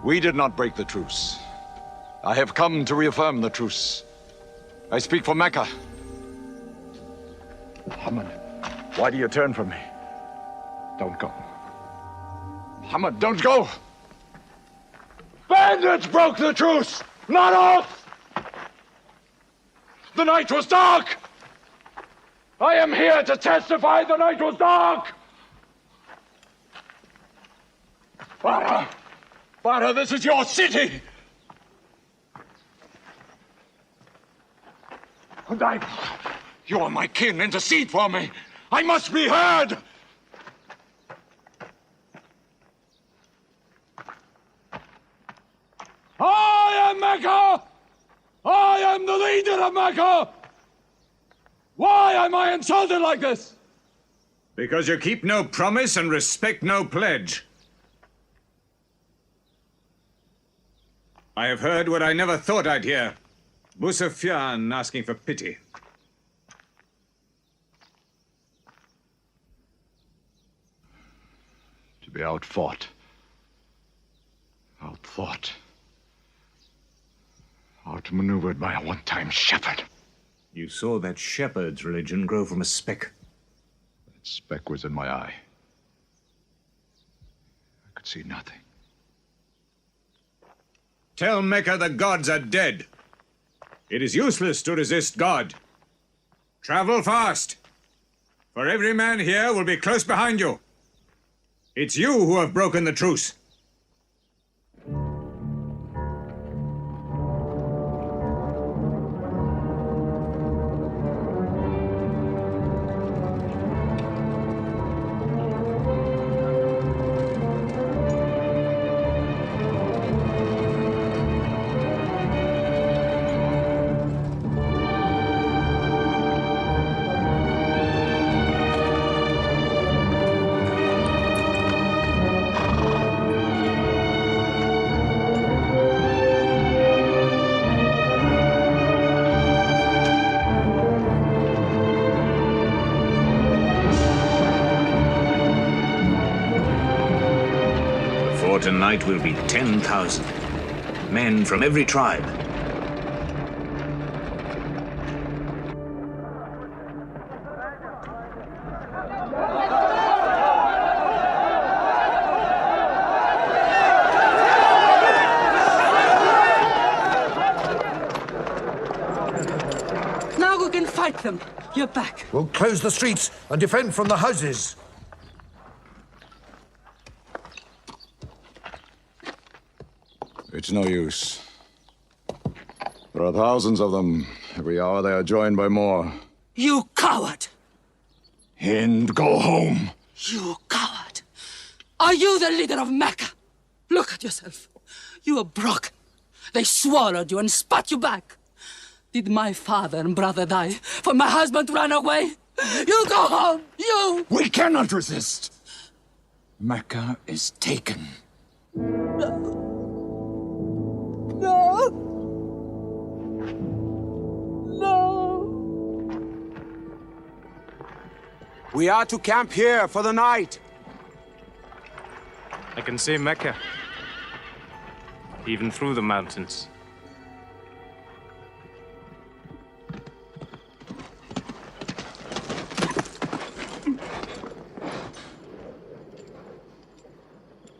we did not break the truce. I have come to reaffirm the truce. I speak for Mecca. Muhammad, why do you turn from me? Don't go. Muhammad, don't go! Bandits broke the truce, not us! The night was dark! I am here to testify the night was dark! Farah! Farah, this is your city! And you are my kin, intercede for me! I must be heard! I am Mecca! I am the leader of Mecca! Why am I insulted like this? Because you keep no promise and respect no pledge. I have heard what I never thought I'd hear. Abu Sufyan asking for pity. To be outfought, outthought, outmaneuvered by a one-time shepherd. You saw that shepherd's religion grow from a speck. That speck was in my eye. I could see nothing. Tell Mecca the gods are dead. It is useless to resist God. Travel fast, for every man here will be close behind you. It's you who have broken the truce. Tonight will be 10,000 men from every tribe. Now we can fight them. You're back. We'll close the streets and defend from the houses. It's no use. There are thousands of them. Every hour they are joined by more. You coward! Hind, go home. You coward! Are you the leader of Mecca? Look at yourself. You are broken. They swallowed you and spat you back. Did my father and brother die for my husband to run away? You go home! You! We cannot resist! Mecca is taken. No! We are to camp here for the night. I can see Mecca. even through the mountains.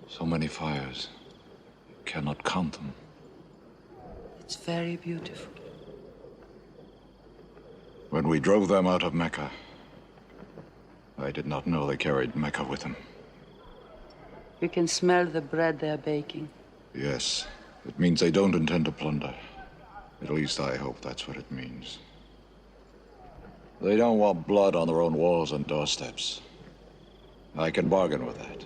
So many fires. You cannot count them. It's very beautiful. When we drove them out of Mecca, I did not know they carried Mecca with them. You can smell the bread they're baking. Yes, it means they don't intend to plunder. At least I hope that's what it means. They don't want blood on their own walls and doorsteps. I can bargain with that.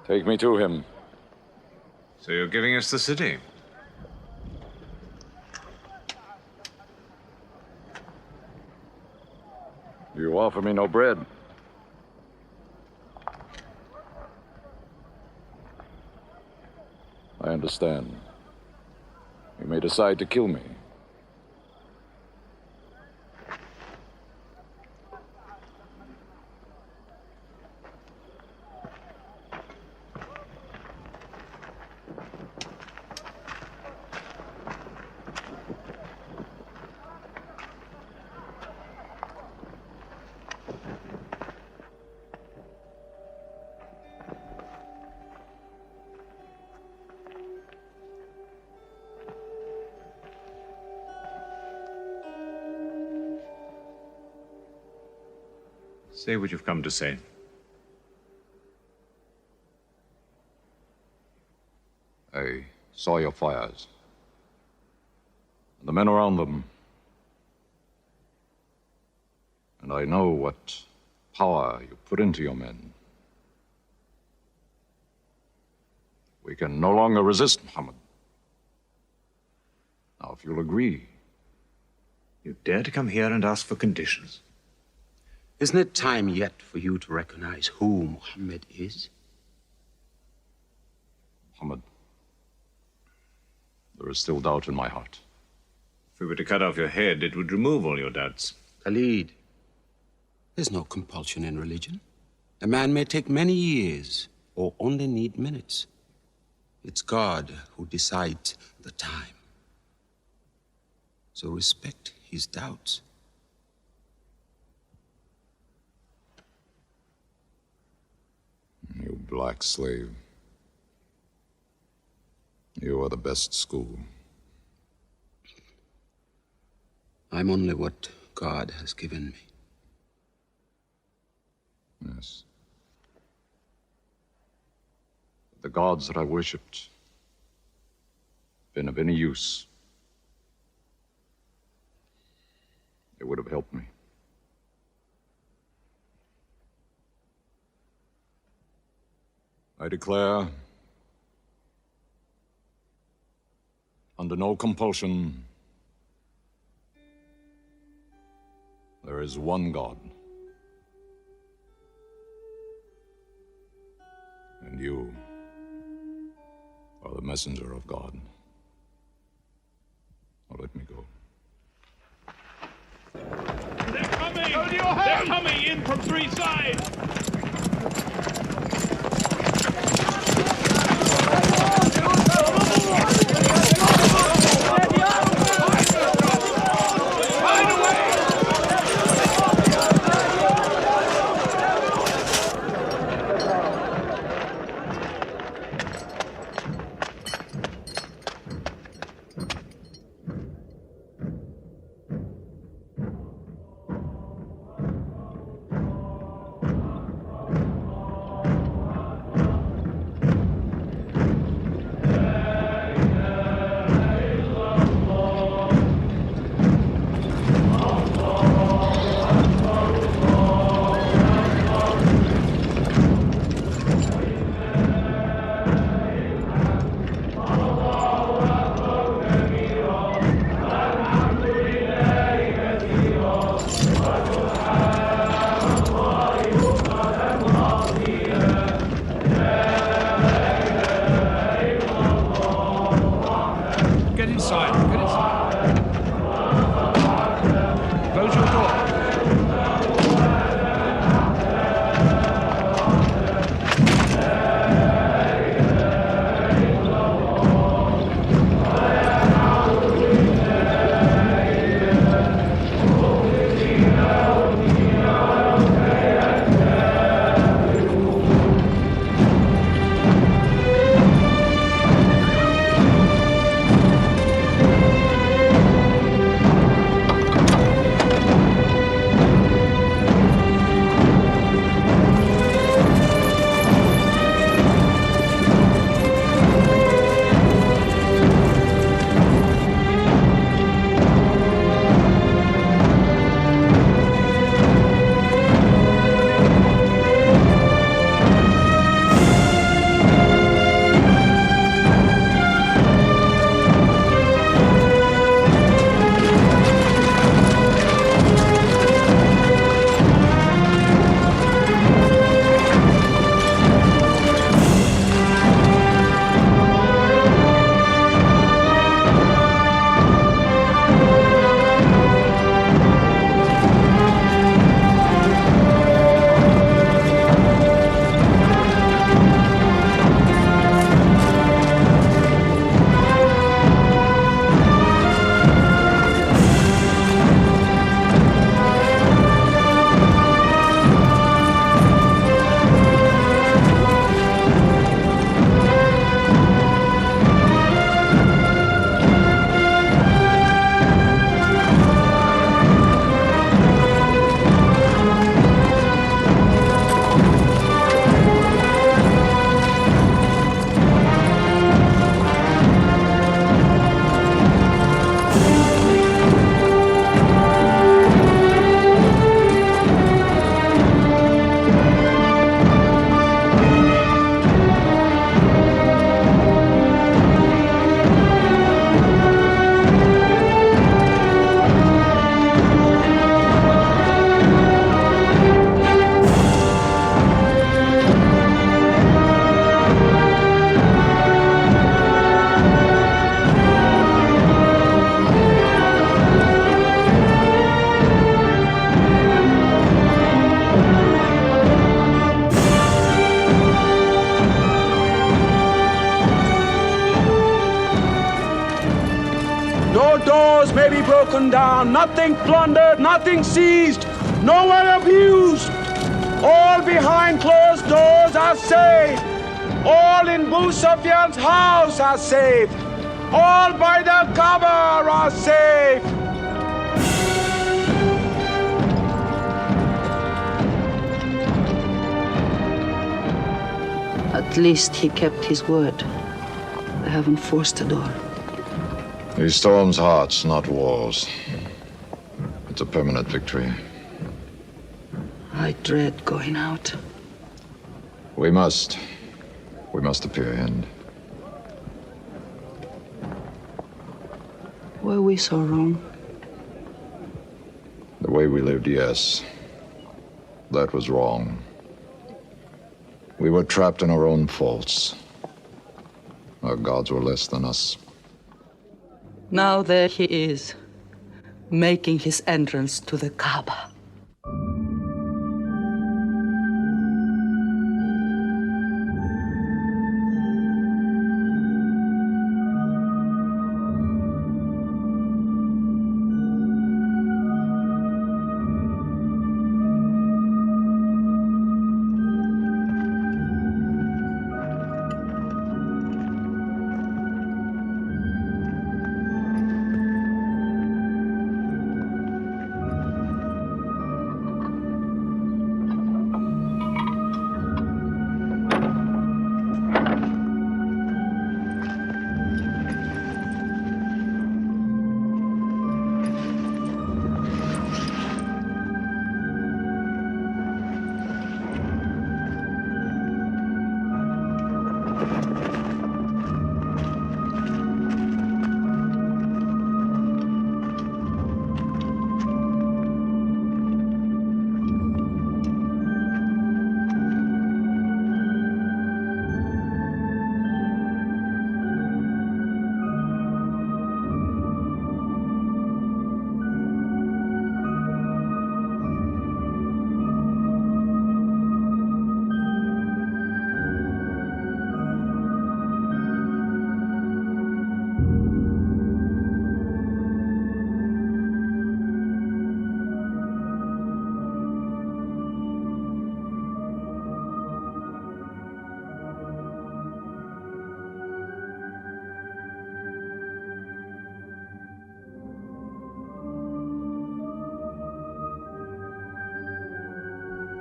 Take me to him. So you're giving us the city? You offer me no bread. I understand. You may decide to kill me. Say what you've come to say. I saw your fires. The men around them. And I know what power you put into your men. We can no longer resist Muhammad. Now, if you'll agree. You dare to come here and ask for conditions? Isn't it time yet for you to recognize who Muhammad is? Muhammad, there is still doubt in my heart. If we were to cut off your head, it would remove all your doubts. Khalid, there's no compulsion in religion. A man may take many years or only need minutes. It's God who decides the time. So respect his doubts. You black slave. You are the best school. I'm only what God has given me. Yes. The gods that I worshipped been of any use. It would have helped me. I declare, under no compulsion, there is one God. And you are the messenger of God. Now let me go. They're coming! They're coming in from three sides! may be broken down, nothing plundered, nothing seized, no one abused. All behind closed doors are saved. All in Abu Sufyan's house are saved. All by the Kaaba are saved. At least he kept his word. They haven't forced the door. He storms hearts, not walls. It's a permanent victory. I dread going out. We must appear in. Were we so wrong? The way we lived, yes. That was wrong. We were trapped in our own faults. Our gods were less than us. Now there he is, making his entrance to the Kaaba.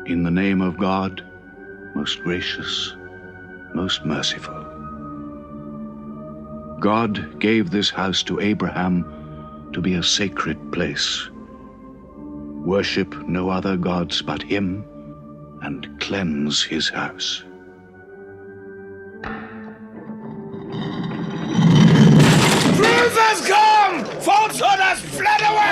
In the name of God, most gracious, most merciful. God gave this house to Abraham to be a sacred place. Worship no other gods but him, and cleanse his house. Truth has come! Falsehood has fled away!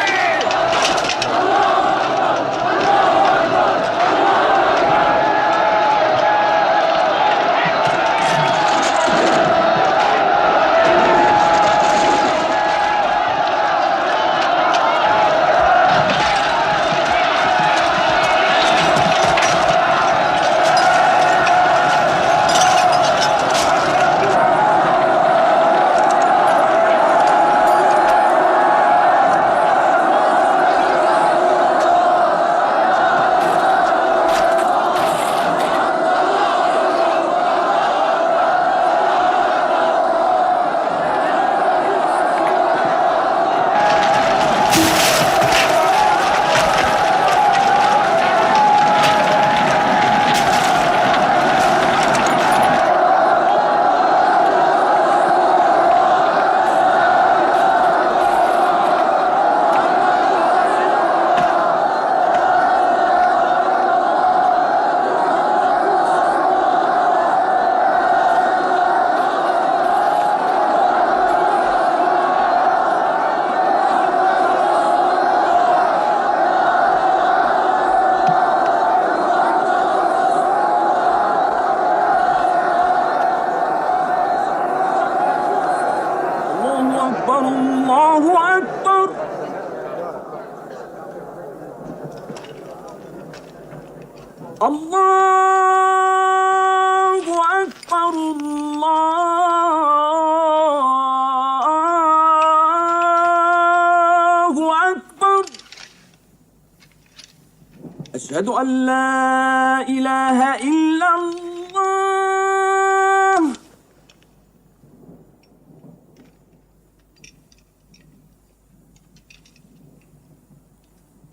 أشهد أن لا إله إلا الله.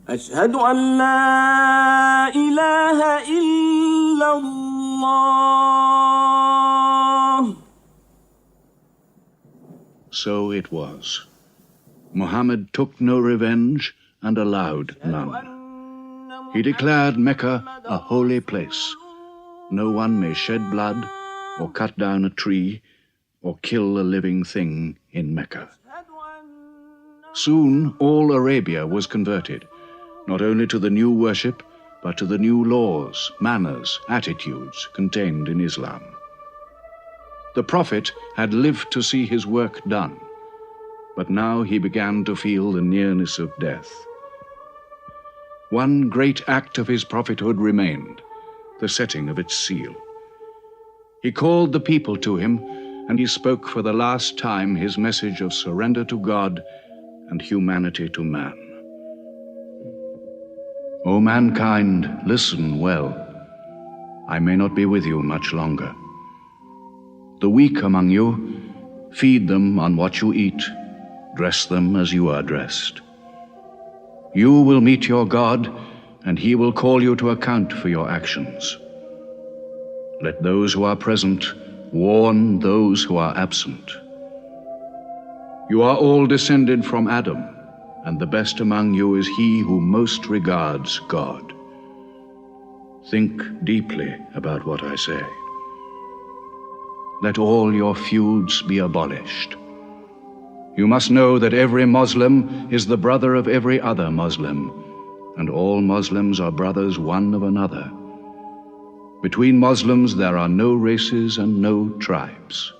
أشهد أن لا إله إلا الله. So it was. Muhammad took no revenge and allowed none. He declared Mecca a holy place. No one may shed blood, or cut down a tree, or kill a living thing in Mecca. Soon all Arabia was converted, not only to the new worship, but to the new laws, manners, attitudes contained in Islam. The Prophet had lived to see his work done, but now he began to feel the nearness of death. One great act of his prophethood remained, the setting of its seal. He called the people to him, and he spoke for the last time his message of surrender to God and humanity to man. O mankind, listen well. I may not be with you much longer. The weak among you, feed them on what you eat, dress them as you are dressed. You will meet your God, and he will call you to account for your actions. Let those who are present warn those who are absent. You are all descended from Adam, and the best among you is he who most regards God. Think deeply about what I say. Let all your feuds be abolished. You must know that every Muslim is the brother of every other Muslim, and all Muslims are brothers one of another. Between Muslims there are no races and no tribes.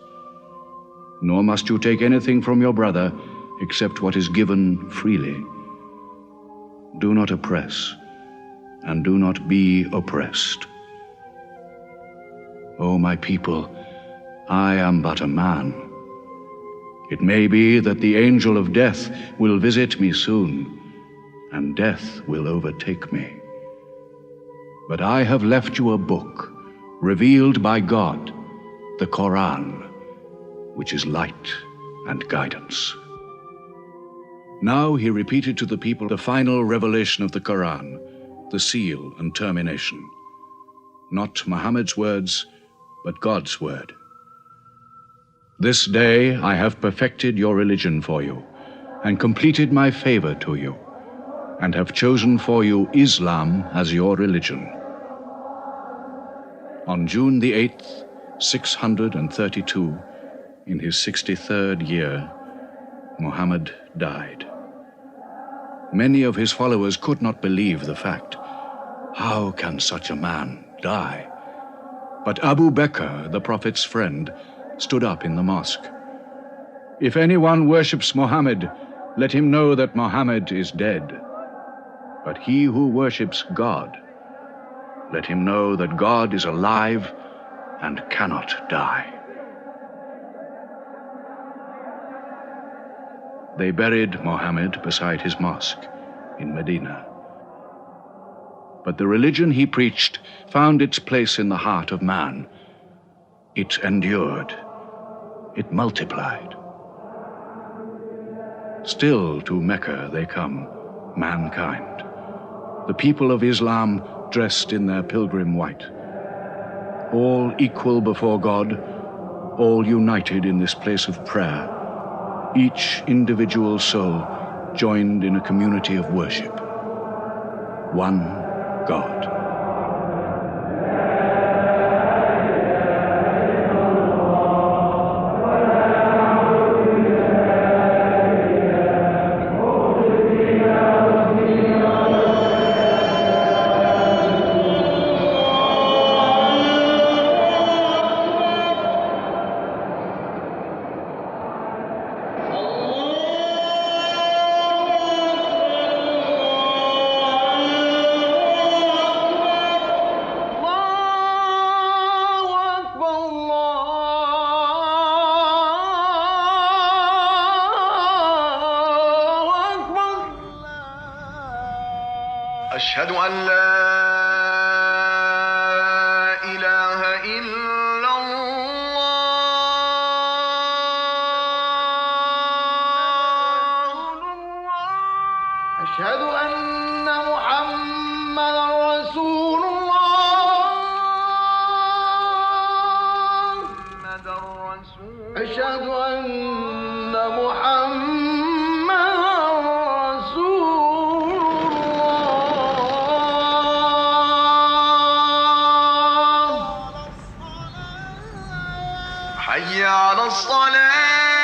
Nor must you take anything from your brother except what is given freely. Do not oppress, and do not be oppressed. O my people, I am but a man. It may be that the angel of death will visit me soon, and death will overtake me. But I have left you a book, revealed by God, the Quran, which is light and guidance. Now he repeated to the people the final revelation of the Quran, the seal and termination. Not Muhammad's words, but God's word. This day I have perfected your religion for you, and completed my favor to you, and have chosen for you Islam as your religion. On June the 8th, 632, in his 63rd year, Muhammad died. Many of his followers could not believe the fact. How can such a man die? But Abu Bakr, the Prophet's friend, stood up in the mosque. If anyone worships Muhammad, let him know that Muhammad is dead. But he who worships God, let him know that God is alive and cannot die. They buried Muhammad beside his mosque in Medina. But the religion he preached found its place in the heart of man. It endured. It multiplied. Still to Mecca they come, mankind. The people of Islam dressed in their pilgrim white. All equal before God, all united in this place of prayer. Each individual soul joined in a community of worship. One God. أشهد أن لا أشهد أن محمدا رسول الله. أشهد أن محمدا رسول الله. حي على الصلاة.